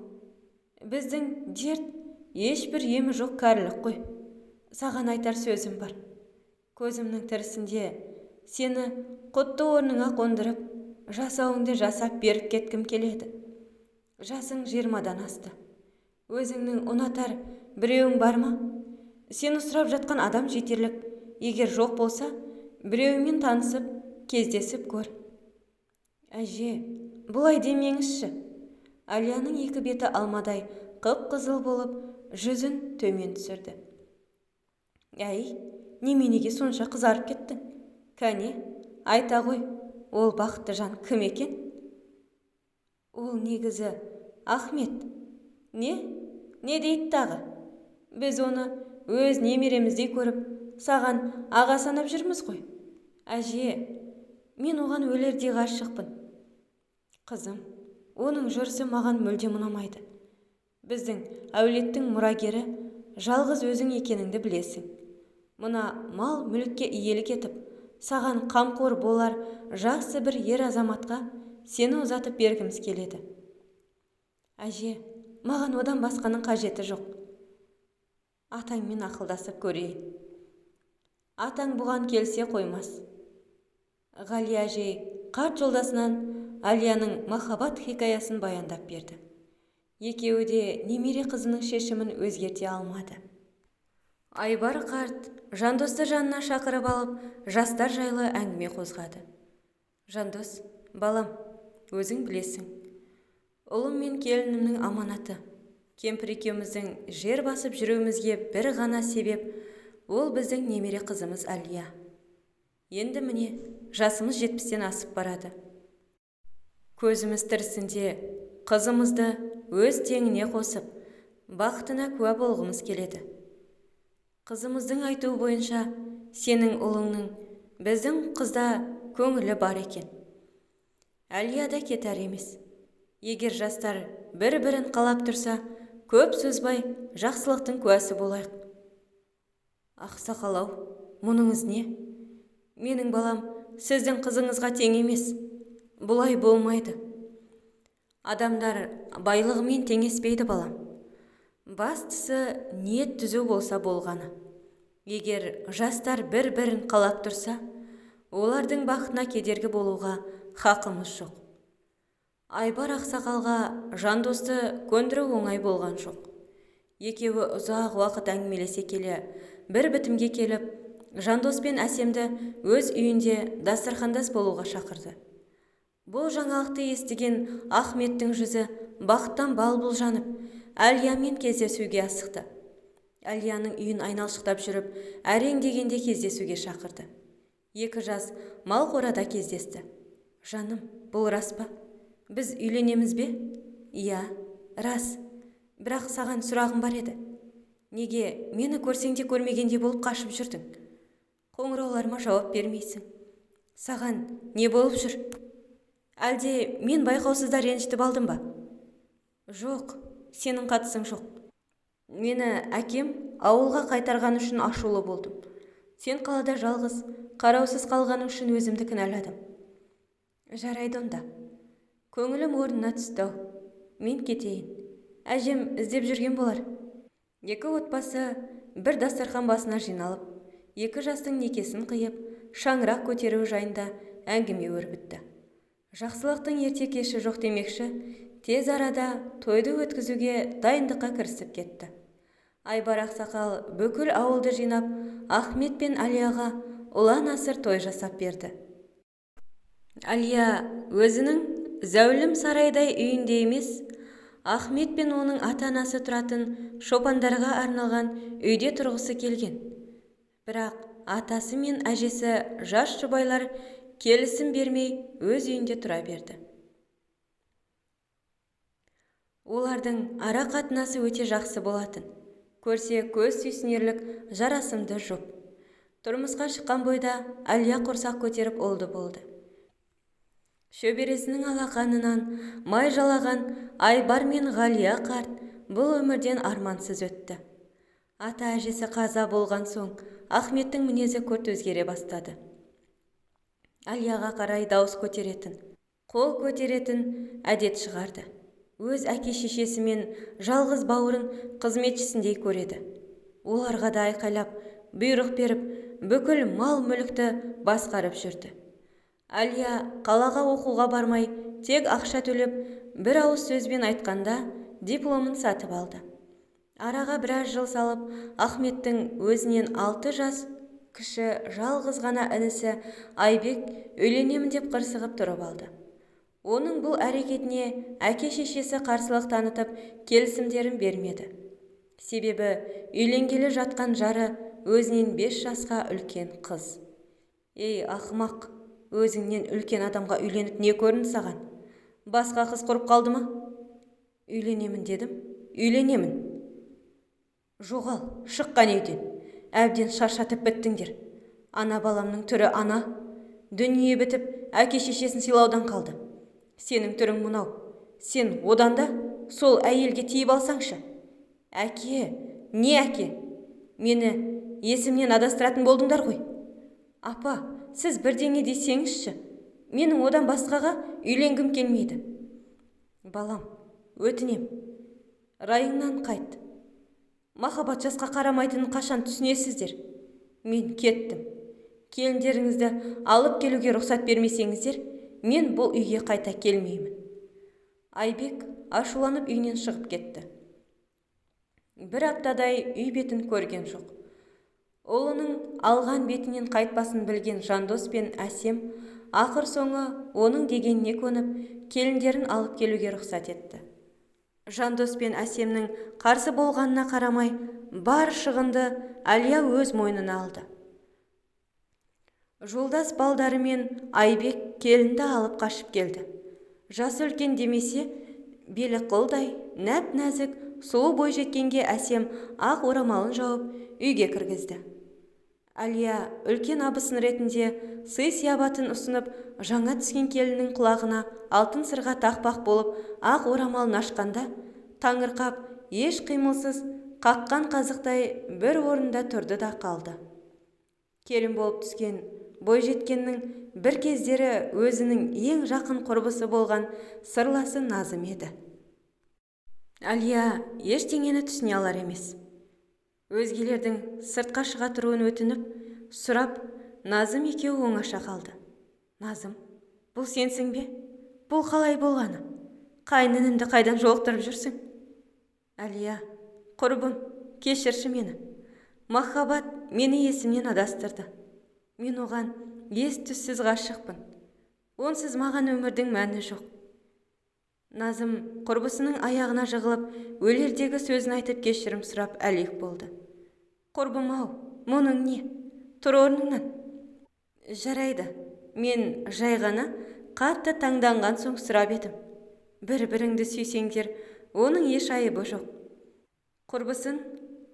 біздің дерт ешбір емі жоқ кәрілік қой. Саған айтар сөзім бар. Көзімнің тірісінде сені құтты орныңа қондырып, жасауыңды жасап беріп кеткім келеді. Жасың 20-дан асты. Өзіңнің ұнатар біреуің бар ма? Сені сұрап жатқан адам жетерлік. Егер жоқ болса, біреуіңмен танысып, кездесіп көр. Әже, бұлай демеңізші. Әлияның 2 беті алмадай қып-қызыл болып, жүзін төмен түсірді. Неменеге сонша қызарып кеттің? Кәне, айта ғой, ол бақытты жан кім екен? Ол негізі Ахмет. Не дейді тағы? Біз оны өз немереміздей көріп, саған аға санап жүрміз ғой. Әже, мен оған өлердей ғашықпын. Қызым, оның жүрісі маған мүлде ұнамайды. Біздің әулеттің мұрагері жалғыз өзің екеніңді білесің. Мұна мал мүлікке иелік етіп, саған қамқор болар жақсы бір ер азаматқа сені ұзатып бергіміз келеді. Әже, маған одан басқаның қажеті жоқ. Атаңмен ақылдасып көрейін. Атаң бұған келсе қоймас. Ғали әже қарт жолдасынан Әлияның махаббат хикаясын баяндап берді. Екеуі де немере қызының шешімін өзгерте алмады. Айбар қарт Жандосты жанына шақырып алып, жастар жайлы әңгіме қозғады. Жандос, балам, өзің білесің. Ұлым мен келінімнің аманаты. Кемпір екеуміздің жер басып жүруімізге бір ғана себеп, ол біздің немере қызымыз Әлия. Енді міне, жасымыз 70-тен асып барады. Көзіміз тірісінде қызымызды өз теңіне қосып, бақытына куә болғымыз келеді. Қызымыздың айтуы бойынша, сенің ұлыңның біздің қызда көңілі бар екен. Әлия да кетер емес. Егер жастар бір-бірін қалап тұрса, көп сөзбай жақсылықтың куәсі болайық. Ақсақал-ау, мұныңыз не? Менің балам сіздің қызыңызға тең емес. Бұлай болмайды. Адамдар байлығымен теңеспейді, балам. Бастысы ниет түзу болса болғаны. Егер жастар бір-бірін қалап тұрса, олардың бақытына кедергі болуға хақымыз жоқ. Айбар ақсақалға Жандосты көндіру оңай болған жоқ. Екеуі ұзақ уақыт әңгімелесе келе, бір бітімге келіп, Жандос пен Әсемді өз үйінде дастархандас болуға шақырды. Бұл жаңалықты естіген Ахметтің жүзі бақыттан бал-бұл жанып, Әлиямен кездесуге асықты. Әлияның үйін айналшықтап жүріп, әрең дегенде кездесуге шақырды. 2 жас мал қорада кездесті. Жаным, бұл рас па? Біз үйленеміз бе? Иә, рас. Бірақ саған сұрағым бар еді. Неге мені көрсең де көрмегенде болып қашып жүрдің? Қоңырауларыма жауап бермейсің. Саған не болып жүр? Әлде мен байқаусызда ренжітіп алдым ба? Жоқ, сенің қатысың жоқ. Мені әкем ауылға қайтарған үшін ашулы болдым. Сен қалада жалғыз, қараусыз қалғаның үшін өзімді кінәладым. Жарайды онда. Көңілім орнына түсті. Мен кетейін. Әжем іздеп жүрген болар. Екі отбасы бір дастархан басына жиналып, екі жастың некесін қиып, шаңырақ көтеру жайында әңгіме өрбітті. Жақсылықтың ерте кеші жоқ демекші, тез арада тойды өткізуге дайындыққа кірісіп кетті. Айбар ақсақал бүкіл ауылды жинап, Ахмет пен Әлияға ұлан-асыр той жасап берді. Әлия өзінің зәулім сарайдай үйінде емес, Ахмет пен оның ата-анасы тұратын шопандарға арналған үйде тұрғысы келген. Бірақ атасы мен әжесі жас жұбайлар келісім бермей өз үйінде тұра берді. Олардың ара қатынасы өте жақсы болатын. Көрсе көз сүйсінерлік жарасымды жұп. Тұрмысқа шыққан бойда Әлия құрсақ көтеріп олды болды. Шөбересінің алақанынан май жалаған Айбар мен Ғалия қарт бұл өмірден армансыз өтті. Ата-әжесі қаза болған соң Ахметтің мінезі күрт өзгере бастады. Әлияға қарай дауыс көтеретін, қол көтеретін әдет шығарды. Өз әке-шешесі мен жалғыз бауырын қызметшісіндей көреді. Оларға да айқайлап, бұйрық беріп, бүкіл мал-мүлікті басқарып жүрді. Әлия қалаға оқуға бармай, тек ақша төлеп, бір ауыз сөзбен айтқанда дипломын сатып алды. Араға біраз жыл салып, Ахметтің өзінен 6 жас кіші жалғыз ғана інісі Айбек үйленемін деп қырсығып тұрып алды. Оның бұл әрекетіне әке-шешесі қарсылық танытып, келісімдерін бермеді. Себебі үйленгелі жатқан жары өзінен 5 жасқа үлкен қыз. Ей, ақымақ, өзіңнен үлкен адамға үйленіп не көрінді саған? Басқа қыз құрып қалды ма? Үйленемін дедім, үйленемін. Жоғал, шыққан үйден. Әбден шаршатып біттіңдер. Ана баламның түрі ана. Дүние бітіп, әке-шешесін сыйлаудан қалды. Сенің түрің мұнау. Сен одан да сол әйелге тиіп алсаңшы. Әке, не әке? Мені есімнен адастыратын болдыңдар ғой. Апа, сіз бірдеңе десеңізші. Менің одан басқаға үйленгім келмейді. Балам, өтінем. Райыңнан қайт. Махаббат жасқа қарамайтынын қашан түсінесіздер? Мен кеттім. Келіндеріңізді алып келуге рұқсат бермесеңіздер, мен бұл үйге қайта келмеймін. Айбек ашуланып үйінен шығып кетті. Бір аптадай үй бетін көрген жоқ. Ұлының алған бетінен қайтпасын білген Жандос пен Әсем ақыр соңы оның дегеніне көніп, келіндерін алып келуге рұқсат етті. Жандос пен Әсемнің қарсы болғанына қарамай, бар шығынды Әлия өз мойнына алды. Жолдас балдары мен Айбек келінді алып қашып келді. Жасы үлкен демесе, белі қылдай, нәп-нәзік, сұлу бойжеткенге Әсем ақ орамалын жауып, үйге кіргізді. Әлия үлкен абысын ретінде сый-сиябатын ұсынып, жаңа түскен келіннің құлағына алтын сырға тақпақ болып, ақ орамалын ашқанда, таңырқап, еш қимылсыз, қаққан қазықтай бір орында тұрды да қалды. Келін болып түскен бойжеткеннің бір кездері өзінің ең жақын құрбысы болған сырласы Назым еді. Әлия ештеңені түсіне алар емес. Өзгелердің сыртқа шыға тұруын өтініп, сұрап, Назым екеуі оңаша қалды. Назым, бұл сенсің бе? Бұл қалай болғаны? Қайнынымды қайдан жолықтырып жүрсің? Әлия, құрбым, кешірші мені. Махаббат мені есімнен адастырды. Мен оған ес-түссіз ғашықпын. Онсыз маған өмірдің мәні жоқ. Назым құрбысының аяғына жығылып, өлердегі сөзін айтып кешірім сұрап әлек болды. Құрбым-ау, мұның не? Тұр орныңнан. Жарайды, мен жай ғана қатты таңданған соң сұрап едім. бір-біріңді сүйсеңдер, оның еш айыбы жоқ. Құрбысын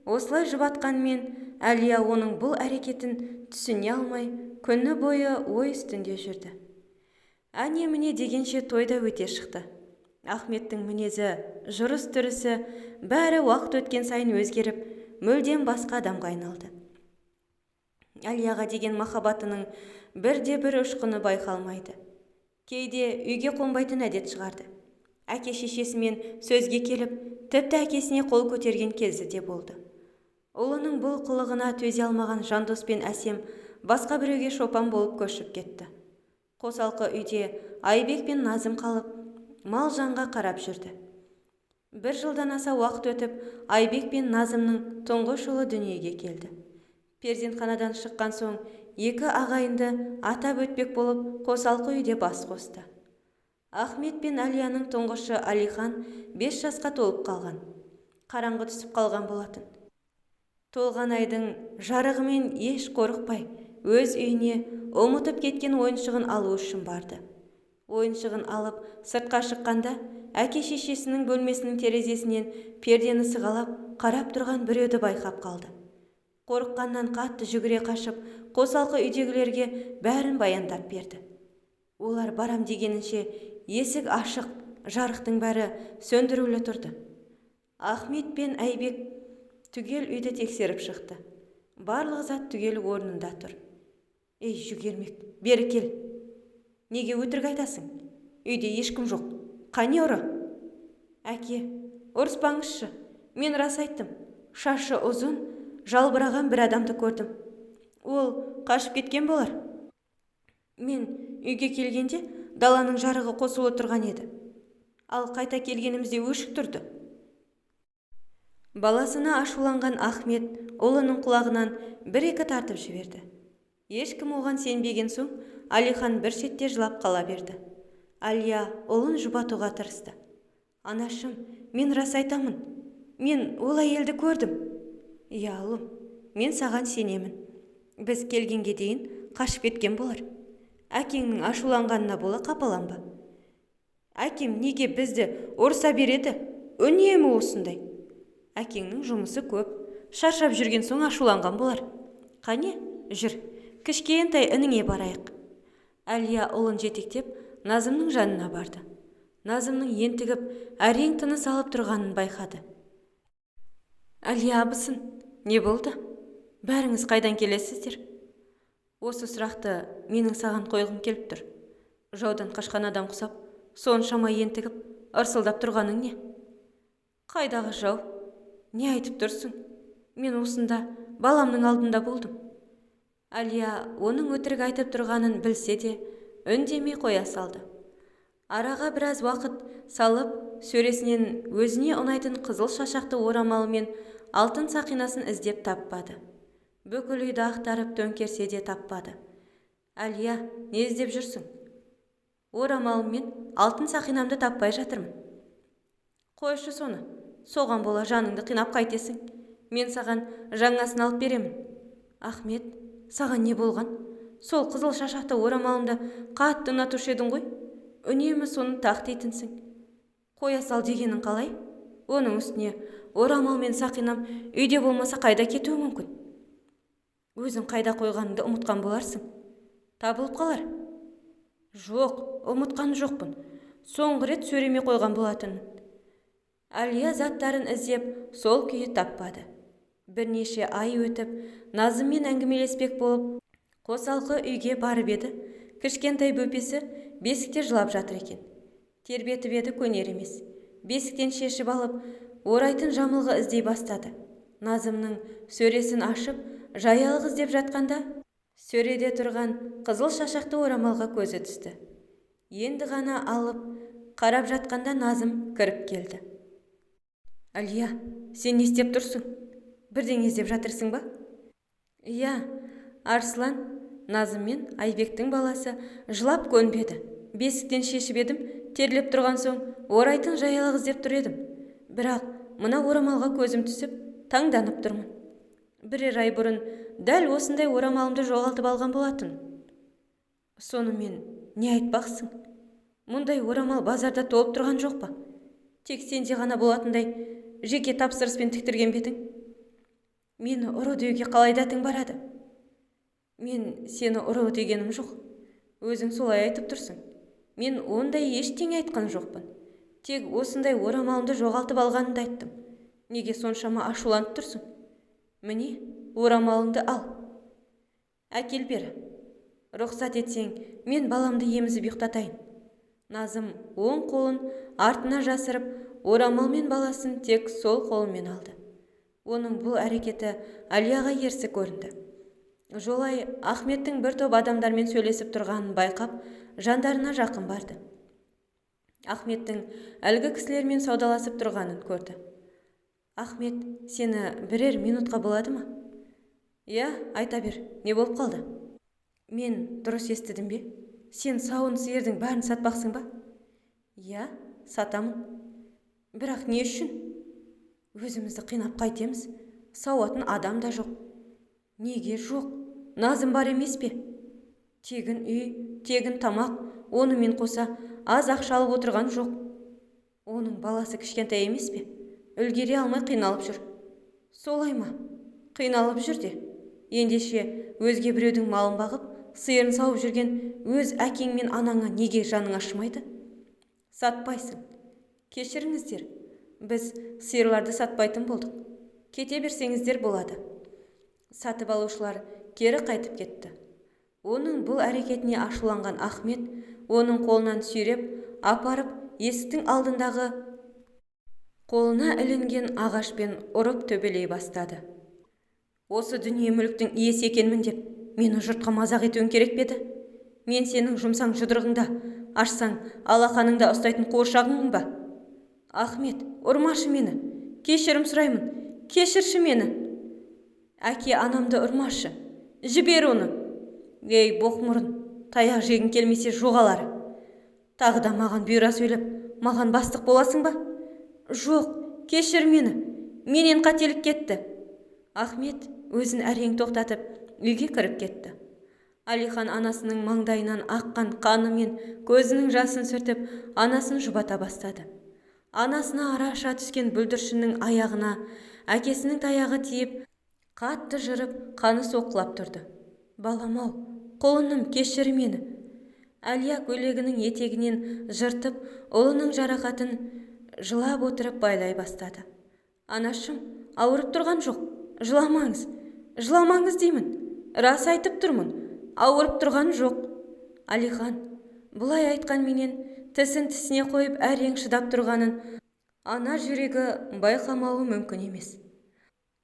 осылай жұбатқанмен Әлия оның бұл әрекетін түсіне алмай, күні бойы ой үстінде жүрді. Әне-міне дегенше тойда өте шықты. Ахметтің мінезі, жүріс-тұрысы бәрі уақыт өткен сайын өзгеріп, мүлдем басқа адамға айналды. Әлияға деген махаббатының бірде-бір ұшқыны байқалмайды. Кейде үйге қонбайтын әдет шығарды. Әке-шешесімен сөзге келіп, тіпті әкесіне қол көтерген кезі де болды. Ұлының бұл қылығына төзе алмаған Жандос пен Әсем басқа біреуге шопан болып көшіп кетті. Қосалқы үйде Айбек пен Назым қалып, мал жанға қарап жүрді. 1 жылдан аса уақыт өтіп, Айбек пен Назымның тұңғыш ұлы дүниеге келді. Перзентханадан шыққан соң, екі ағайынды атап өтпек болып, қосалқы үйде бас қосты. Ахмет пен Әлияның тұңғышы Алихан 5 жасқа толып қалған. Қараңғы түсіп қалған болатын. Толған айдың жарығымен еш қорықпай, өз үйіне ұмытып кеткен ойыншығын алу үшін барды. Ойыншығын алып, сыртқа шыққанда, әке-шешесінің бөлмесінің терезесінен пердені сығалап, қарап тұрған біреуді байқап қалды. Қорыққаннан қатты жүгіре қашып, қосалқы үйдегілерге бәрін баяндап берді. Олар барам дегенінше, есік ашық, жарықтың бәрі сөндірулі тұрды. Ахмет пен Айбек түгел үйді тексеріп шықты. Барлық зат түгел орнында тұр. Ей, жүгермек, бері кел. Неге өтірік айтасың? Үйде ешкім жоқ. Қане ұры? Әке, ұрыспаңызшы. Мен рас айттым. Шашы ұзын, жалбыраған бір адамды көрдім. Ол қашып кеткен болар. Мен үйге келгенде даланың жарығы қосулы тұрған еді. Ал қайта келгенімізде өшік тұрды. Баласына ашуланған Ахмет ұлының құлағынан 1-2 тартып жіберді. Ешкім оған сенбеген соң, Алихан бір шетте жылап қала берді. Әлия ұлын жұбатуға тырысты. Анашым, мен рас айтамын. Мен ол әйелді көрдім. Иә, ұлым, мен саған сенемін. Біз келгенге дейін қашып кеткен болар. Әкеңнің ашуланғанына бола қапаланба. Әкем неге бізді ұрса береді? Үнемі осындай. Әкеңнің жұмысы көп, шаршап жүрген соң ашуланған болар. Қане, жүр, кішкентай ініңе барайық. Әлия ұлын жетектеп, Назымның жанына барды. Назымның ентігіп, әрең тыныс алып тұрғанын байқады. Әлия абысын, не болды? Бәріңіз қайдан келесіздер? Осы сұрақты менің саған қойғым келіп тұр. Жаудан қашқан адам құсап, соншама ентігіп, ырсылдап тұрғаның не? Қайдағы жау? Не айтып тұрсың? Мен осында баламның алдында болдым. Әлия оның өтірік айтып тұрғанын білсе де, үндемей қоя салды. Араға біраз уақыт салып, сөресінен өзіне ұнайтын қызыл шашақты орамалы мен алтын сақинасын іздеп таппады. Бүкіл үйді ақтарып төңкерсе де таппады. Әлия, не іздеп жүрсің? Орамалым мен алтын сақинамды таппай жатырмын. Қойшы соны. Соған бола жаныңды қинап қайтесің. Мен саған жаңасын алып беремін. Ахмет, саған не болған? Сол қызыл шашақты орамалымды қатты ұнатушы едің ғой. Үнемі соны тақ дейтінсің. Қоя сал дегенің қалай? Оның үстіне орамал мен сақинам үйде болмаса қайда кетуі мүмкін? Өзің қайда қойғаныңды ұмытқан боларсың. Табылып қалар. Жоқ, ұмытқан жоқпын. Соңғы рет сөреме қойған болатынмын. Әлия заттарын іздеп, сол күйі таппады. Бірнеше ай өтіп, Назыммен әңгімелеспек болып, қосалқы үйге барып еді, кішкентай бөпесі бесікте жылап жатыр екен. Тербетіп еді, көнер емес. Бесіктен шешіп алып, орайтын жамылғы іздей бастады. Назымның сөресін ашып, жаялық іздеп жатқанда, сөреде тұрған қызыл шашақты орамалға көзі түсті. Енді ғана алып, қарап жатқанда Назым кіріп келді. Әлия, сен не істеп тұрсың? Бірдеңе іздеп жатырсың ба? Иә, Арслан, Назым мен Айбектің баласы жылап көнбеді. Бесіктен шешіп едім, терлеп тұрған соң, орайтын жаялық іздеп тұр едім. Бірақ мына орамалға көзім түсіп, таңданып тұрмын. Бірер ай бұрын дәл осындай орамалымды жоғалтып алған болатын. Сонымен не айтпақсың? Мұндай орамал базарда толып тұрған жоқ па? Тек сенде ғана болатындай жеке тапсырыспен тіктірген бетің. Мені ұры деуге қалай дәтің барады? Мен сені ұры дегенім жоқ. Өзің солай айтып тұрсың. Мен ондай ештеңе айтқан жоқпын. Тек осындай орамалымды жоғалтып алғанымды айттым. Неге соншама ашуланып тұрсың? Міне, орамалыңды ал. Әкел бері. Рұқсат етсең, мен баламды емізіп ұйықтатайын. Назым оң қолын артына жасырып, орамал мен баласын тек сол қолымен алды. Оның бұл әрекеті Әлияға ерсі көрінді. Жолай Ахметтің бір топ адамдармен сөйлесіп тұрғанын байқап, жандарына жақын барды. Ахметтің әлгі кісілермен саудаласып тұрғанын көрді. Ахмет, сені бірер минутқа болады ма? Я, айта бер, не болып қалды? Мен дұрыс естідім бе? Сен сауын сиырдың бәрін сатпақсың ба? Я, сатамын. Бірақ не үшін? Өзімізді қинап қайтеміз. Сауатын адам да жоқ. Неге жоқ? Назым бар емес пе? Тегін үй, тегін тамақ, онымен қоса аз ақша алып отырған жоқ. Оның баласы кішкентай емес пе? Үлгере алмай қиналып жүр. Солай ма? Қиналып жүр де. Ендеше өзге біреудің малын бағып, сиырын сауып жүрген өз әкең мен анаңа неге жаның ашымайды? Сатпайсың. Кешіріңіздер, біз сиырларды сатпайтын болдық. Кете берсеңіздер болады. Сатып алушылар кері қайтып кетті. Оның бұл әрекетіне ашуланған Ахмет оның қолынан сүйреп, апарып есіктің алдындағы қолына ілінген ағашпен ұрып төбелей бастады. Осы дүние мүліктің иесі екенмін деп, мені жұртқа мазақ етуің керек пе еді? Мен сенің жұмсаң жұдырығыңда, ашсаң алақаныңда ұстайтын қуыршағың ба? Ахмет, ұрмашы мені. Кешірім сұраймын. Кешірші мені. Әке, анамды ұрмашы. Жібер оны. Ей, боқмұрын, таяқ жегің келмесе жоғалары. Тағы да маған бұйра сөйлеп, маған бастық боласың ба? Жоқ, кешір мені. Менен қателік кетті. Ахмет өзін әрең тоқтатып, үйге кіріп кетті. Алихан анасының маңдайынан аққан қаны мен көзінің жасын сүртіп, анасын жұбата бастады. Анасына араша түскен бүлдіршіннің аяғына әкесінің таяғы тиіп, қатты жырып, қаны соққылап тұрды. Балам-ау, құлыным, кешір мені. Әлия көйлегінің етегінен жыртып, ұлының жарақатын жылап отырып байлай бастады. Анашым, ауырып тұрған жоқ. Жыламаңыз. Жыламаңыз деймін. Рас айтып тұрмын. Ауырып тұрған жоқ. Алихан, бұлай айтқан менен тісін тісіне қойып әрең шыдап тұрғанын ана жүрегі байқамауы мүмкін емес.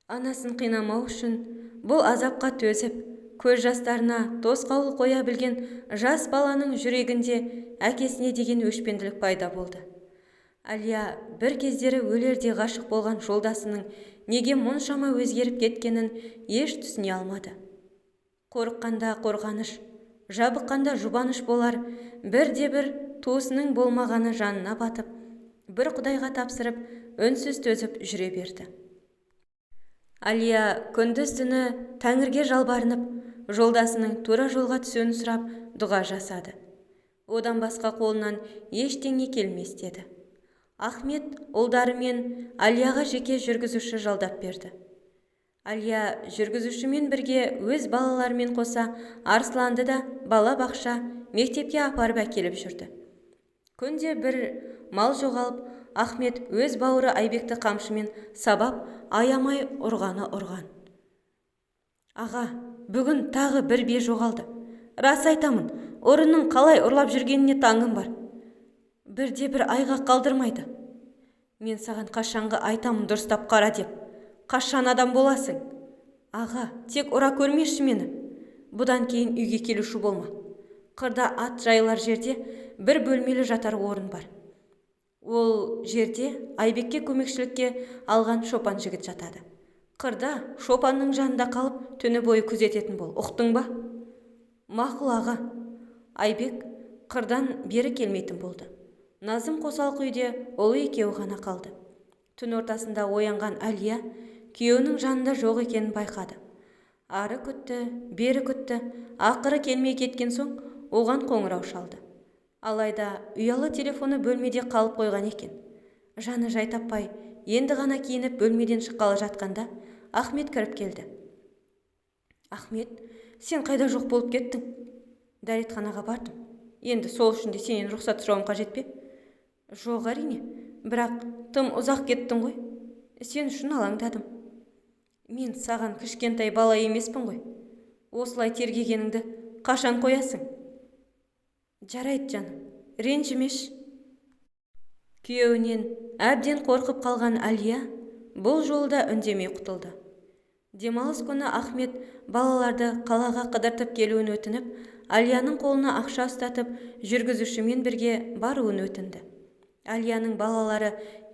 Анасын қинамау үшін бұл азапқа төзіп, көз жастарына тосқауыл қоя білген жас баланың жүрегінде әкесіне деген өшпенділік пайда болды. Әлия бір кездері өлерде ғашық болған жолдасының неге мұншама өзгеріп кеткенін еш түсіне алмады. Қорыққанда қорғаныш, жабыққанда жұбаныш болар, бірде-бір туысының болмағаны жанына батып, бір Құдайға тапсырып, үнсіз төзіп жүре берді. Әлия күндіз түні Тәңірге жалбарынып, жолдасының тура жолға түсуін сұрап, дұға жасады. Одан басқа қолынан ештеңе келмес деді. Ахмет ұлдары мен Әлияға жеке жүргізуші жалдап берді. Әлия жүргізушімен бірге өз балаларымен қоса Арсланды да бала бақша, мектепке апарып әкеліп жүрді. Күнде бір мал жоғалып, Ахмет өз бауыры Айбекті қамшымен сабап, аямай ұрғаны ұрған. Аға, бүгін тағы бір бие жоғалды. Рас айтамын, ұрының қалай ұрлап жүргеніне таңым бар. Бірде-бір айға қалдырмайды. Мен саған қашанғы айтамын дұрыстап қара деп. Қашан адам боласың? Аға, тек ұра көрмеші мені. Бұдан кейін үйге келуші болма. Қырда ат жайылар жерде бір бөлмелі жатар орын бар. Ол жерде Айбекке көмекшілікке алған шопан жігіт жатады. Қырда шопанның жанында қалып, түні бойы күзететін бол. Ұқтың ба? Мақұл аға. Айбек қырдан бері келмейтін болды. Назым қосалқы үйде ұлы екеуі ғана қалды. Түн ортасында оянған Әлия күйеуінің жанында жоқ екенін байқады. Ары күтті, бері күтті, ақыры келмей кеткен соң оған қоңырау шалды. Алайда ұялы телефоны бөлмеде қалып қойған екен. Жаны жай таппай, енді ғана киініп бөлмеден шыққалы жатқанда Ахмет кіріп келді. Ахмет, сен қайда жоқ болып кеттің? Дәретханаға бардым. Енді сол үшін де сенен рұқсат сұрауым қажет пе? Жоқ, әрине, бірақ тым ұзақ кеттің ғой. Сен үшін алаңдадым. Мен саған кішкентай бала емеспін ғой. Осылай тергегеніңді қашан қоясың? Жарайды жаным, ренжімеш. Күйеуінен әбден қорқып қалған Әлия бұл жолда үндемей құтылды. Демалыс күні Ахмет балаларды қалаға қыдыртып келуін өтініп, Әлияның қолына ақша ұстатып, жүргізушімен бірге баруын өтінді. Әлияның балалары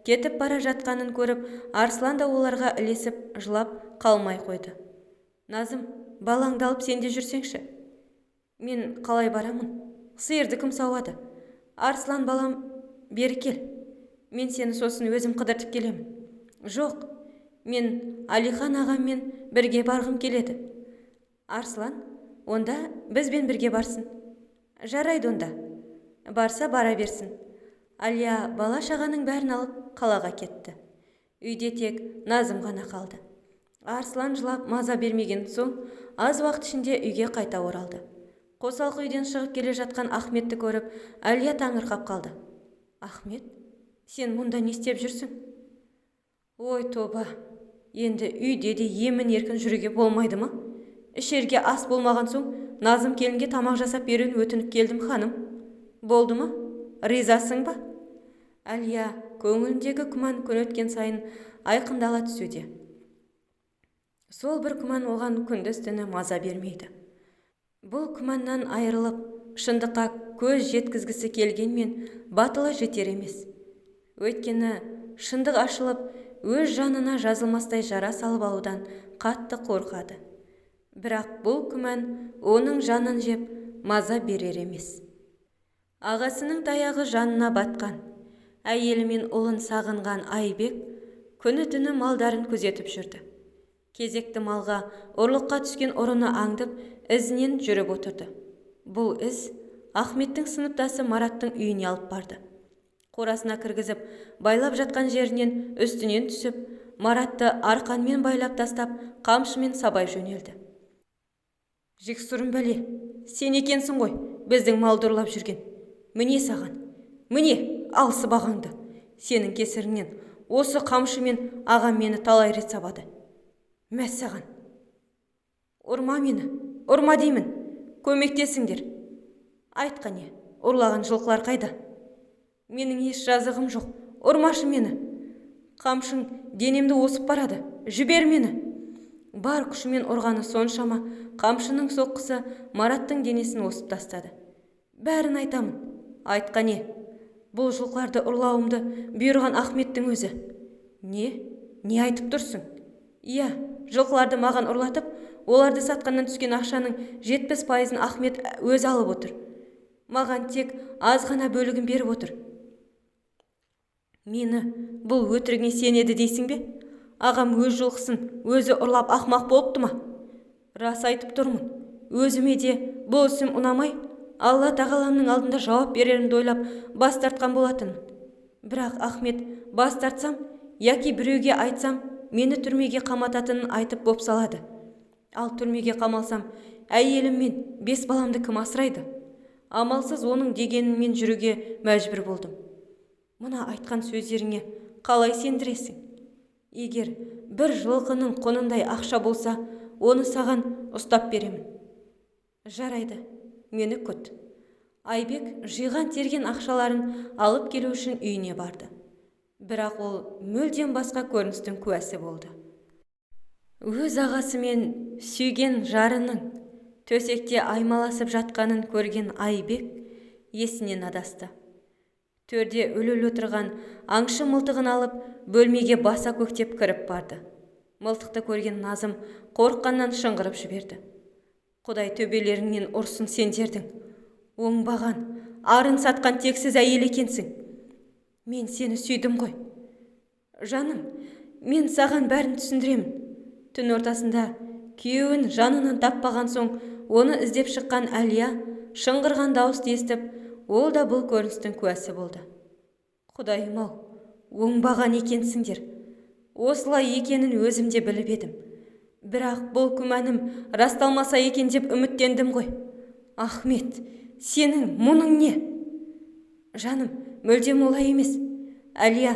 кетіп бара жатқанын көріп, Арслан да оларға ілесіп, жылап қалмай қойды. Назым, балаңды алып сенде жүрсеңші. Мен қалай барамын? Сиырды кім сауады? Арслан балам, бері кел. Мен сені сосын өзім қыдыртып келемін. Жоқ, мен Алихан ағаммен бірге барғым келеді. Арслан, онда бізбен бірге барсын. Жарайды онда. Барса бара берсін. Алия бала-шағаның бәрін алып қалаға кетті. Үйде тек Назым ғана қалды. Арслан жылап маза бермеген соң, аз уақыт ішінде үйге қайта оралды. Қосалқы үйден шығып келе жатқан Ахметті көріп, Әлия таңырқап қалды. Ахмет, сен мұнда не істеп жүрсің? Ой, тоба, енді үйде де емін еркін жүруге болмайды ма? Ішерге ас болмаған соң, Назым келінге тамақ жасап беруін өтініп келдім, ханым. Болды ма? Ризасың ба? Әлия көңіліндегі күмән күн өткен сайын айқындала түсуде. Сол бір күмән оған күндіз-түні маза бермейді. Бұл күмәннан айырылып, шындыққа көз жеткізгісі келгенмен батылы жетер емес. Өйткені шындық ашылып, өз жанына жазылмастай жара салып алудан қатты қорқады. Бірақ бұл күмән оның жанын жеп маза берер емес. Ағасының таяғы жанына батқан, әйелі мен ұлын сағынған Айбек күні-түні малдарын күзетіп жүрді. Кезекті малға ұрлыққа түскен ұрыны аңдып, ізінен жүріп отырды. Бұл із Ахметтің сыныптасы Мараттың үйіне алып барды. Қорасына кіргізіп, байлап жатқан жерінен үстінен түсіп, Маратты арқанмен байлап тастап, қамшымен сабай жөнелді. Жексұрын бәле, сен екенсің ғой, біздің малды ұрлап жүрген. Міне саған, міне, ал сыбағаңды. Сенің кесіріңнен осы қамшымен ағам мені талай рет сабады. Мәссаған. Ұрма мені, ұрма деймін. Көмектесіңдер. Айтқане, ұрлаған жылқылар қайда? Менің еш жазығым жоқ. Ұрмашы мені. Қамшың денемді осып барады. Жібер мені. Бар күшімен ұрғаны соншама, қамшының соққысы Мараттың денесін осып тастады. Бәрін айтамын. Айтқане, бұл жылқыларды ұрлауымды бұйырған Ахметтің өзі. Не айтып тұрсың? Иә, жылқыларды маған ұрлатып, оларды сатқаннан түскен ақшаның 70%-ын Ахмет өз алып отыр. Маған тек аз ғана бөлігін беріп отыр. Мені бұл өтірігіне сенеді дейсің бе? Ағам өз жылқысын өзі ұрлап ақмақ болыпты ма? Рас айтып тұрмын. Өзіме де бұл ісім ұнамай, Алла тағаланың алдында жауап берерімді ойлап бас тартқан болатын. Бірақ Ахмет бас тартсам, яки біреуге айтсам, мені түрмеге қамататынын айтып боп салады. Ал түрмеге қамалсам, әйелім мен 5 баламды кім асырайды? Амалсыз оның дегенінмен жүруге мәжбүр болдым. Мұна айтқан сөздеріңе қалай сендіресің? Егер бір жылқының құнындай ақша болса, оны саған ұстап беремін. Жарайды, мені күт. Айбек жиған терген ақшаларын алып келу үшін үйіне барды. Бірақ ол мүлдем басқа көріністің куәсі болды. Өз ағасы мен сүйген жарының төсекте аймаласып жатқанын көрген Айбек есінен адасты. Төрде өліл отырған аңшы мылтығын алып, бөлмеге баса көктеп кіріп барды. Мылтықты көрген Назым қорыққаннан шыңғырып жіберді. Құдай төбелеріңнен ұрсын сендердің. Оңбаған, арын сатқан тексіз әйел екенсің. Мен сені сүйдім ғой. Жаным, мен саған бәрін түсіндіремін. Түн ортасында күйеуін жанынан таппаған соң, оны іздеп шыққан Әлия шыңғырған дауысты естіп, ол да бұл көріністің куәсі болды. Құдайым-ау, оңбаған екенсіңдер. Осылай екенін өзім де біліп едім. Бірақ бұл күмәнім расталмаса екен деп үміттендім ғой. Ахмет, сенің мұның не? Жаным, мүлдем олай емес. Әлия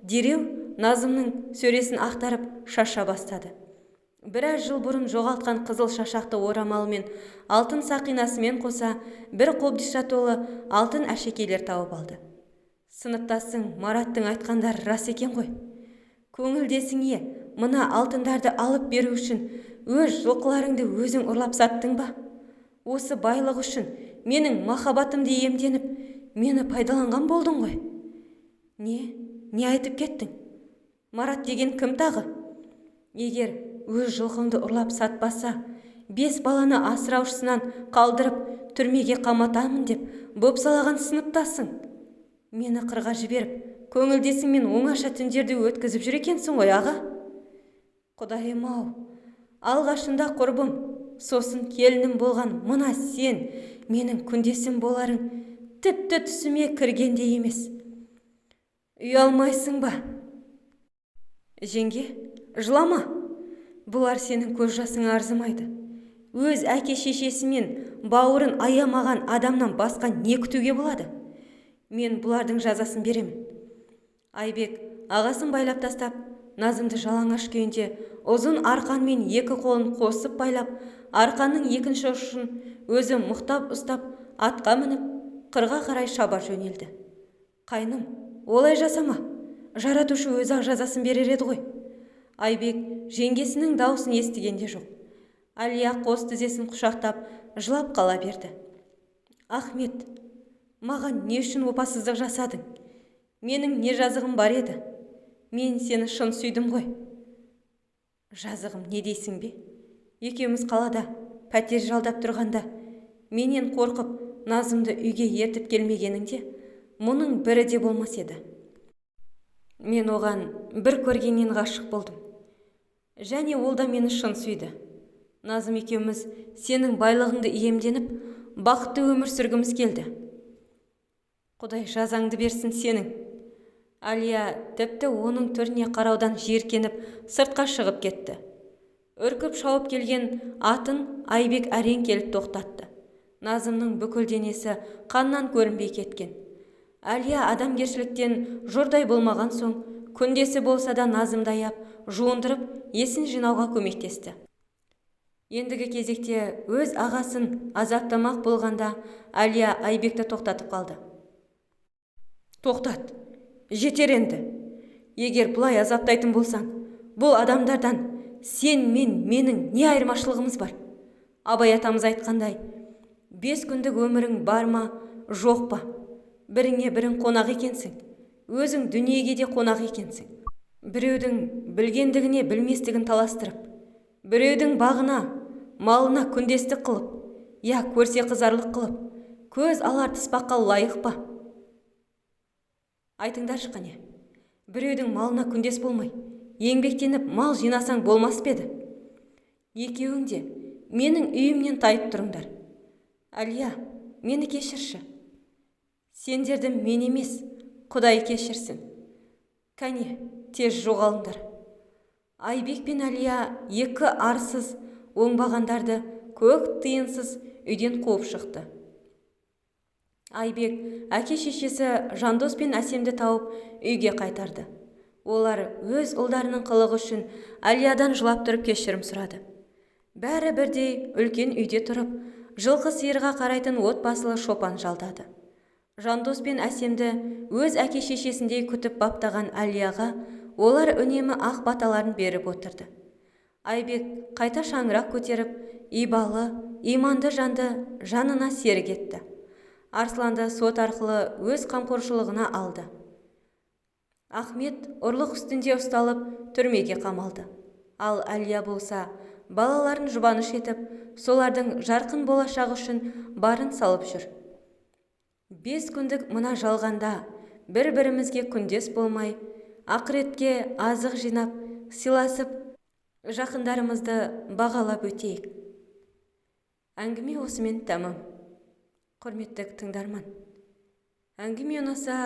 дереу Назымның сөресін ақтарып шаша бастады. Біраз жыл бұрын жоғалтқан қызыл шашақты орамалымен алтын сақинасымен қоса бір қобдиша толы алтын әшекейлер тауып алды. Сыныптасың Мараттың айтқандары рас екен ғой. Көңілдесіңе мына алтындарды алып беру үшін өз жылқыларыңды өзің ұрлап саттың ба? Осы байлық үшін менің махаббатымды иемденіп, мені пайдаланған болдың ғой. Не айтып кеттің? Марат деген кім тағы? Егер өз жылқыңды ұрлап сатпаса, 5 баланы асыраушысынан қалдырып түрмеге қаматамын деп бопсалаған сыныптасың. Мені қырға жіберіп, көңілдесіңмен оңаша түндерді өткізіп жүр екенсің ғой, аға. Құдайым-ау, алғашында құрбым, сосын келінім болған мына сен, менің күндесім боларың тіпті түсіме кіргенде емес. Ұялмайсың ба? Жеңге, жылама. Бұлар сенің көз жасың арзымайды. Өз әке-шешесі мен бауырын аямаған адамнан басқа не күтуге болады? Мен бұлардың жазасын беремін. Айбек ағасын байлап тастап, Назымды жалаңаш күйінде ұзын арқанмен 2 қолын қосып байлап, арқанның екінші ұшын өзі мұқтап ұстап, атқа мініп, қырға қарай шаба жөнелді. Қайным, олай жасама. Жаратушы өзі жазасын берер еді ғой. Айбек жеңгесінің даусын естігенде жоқ. Әлия қос тізесін құшақтап, жылап қала берді. Ахмет, маған не үшін опасыздық жасадың? Менің не жазығым бар еді? Мен сені шын сүйдім ғой. Жазығым не дейсің бе? Екеуміз қалада пәтер жалдап тұрғанда, менен қорқып Назымды үйге ертіп келмегеніңде, мұның бірі де болмас еді. Мен оған бір көргеннен ғашық болдым. Және ол да мені шын сүйді. Назым екеуміз сенің байлығыңды иемденіп, бақытты өмір сүргіміз келді. Құдай жазаңды берсін сенің. Әлия тіпті оның түріне қараудан жиіркеніп, сыртқа шығып кетті. Үркіп шауып келген атын Айбек әрең келіп тоқтатты. Назымның бүкіл денесі қаннан көрінбей кеткен. Әлия адамгершіліктен жұрдай болмаған соң, күндесі болса да Назымды аяп, жуындырып, есін жинауға көмектесті. Ендігі кезекте өз ағасын азаптамақ болғанда, Әлия Айбекті тоқтатып қалды. Тоқтат, жетер енді. Егер бұлай азаптайтын болсаң, бұл адамдардан сен менің не айырмашылығымыз бар? Абай атамыз айтқандай, 5 күндік өмірің бар ма, жоқ па? Біріңе бірің қонақ екенсің. Өзің дүниеге де қонақ екенсің. Біреудің білгендігіне білместігін таластырып, біреудің бағына, малына күндестік қылып, я көрсе қызарлық қылып, көз алар тұспаққа лайық па? Айтыңдаршы қане, біреудің малына күндес болмай, еңбектеніп мал жинасаң болмас па еді? Екеуің де менің үйімнен тайып тұрыңдар. Әлия, мені кешірші. Сендерді мен емес, Құдай кешірсін. Кәне, тез жоғалыңдар. Айбек пен Әлия 2 арсыз оңбағандарды көк тиынсыз үйден қуып шықты. Айбек әке-шешесі Жандос пен Әсемді тауып үйге қайтарды. Олар өз ұлдарының қылығы үшін Әлиядан жылап тұрып кешірім сұрады. Бәрі бірдей үлкен үйде тұрып, жылқы сиырға қарайтын отбасылы шопан жалдады. Жандос пен Әсемді өз әке-шешесіндей күтіп баптаған Әлияға олар үнемі ақ баталарын беріп отырды. Айбек қайта шаңырақ көтеріп, ибалы, иманды жанды жанына серік етті. Арсланды сот арқылы өз қамқоршылығына алды. Ахмет ұрлық үстінде ұсталып, түрмеге қамалды. Ал Әлия болса, балаларын жұбаныш етіп, солардың жарқын болашағы үшін барын салып жүр. 5 күндік мына жалғанда бір-бірімізге күндес болмай, ақыретке азық жинап, сыйласып, жақындарымызды бағалап өтейік. Әңгіме осымен тәмам. Құрметті тыңдарман, әңгіме ұнаса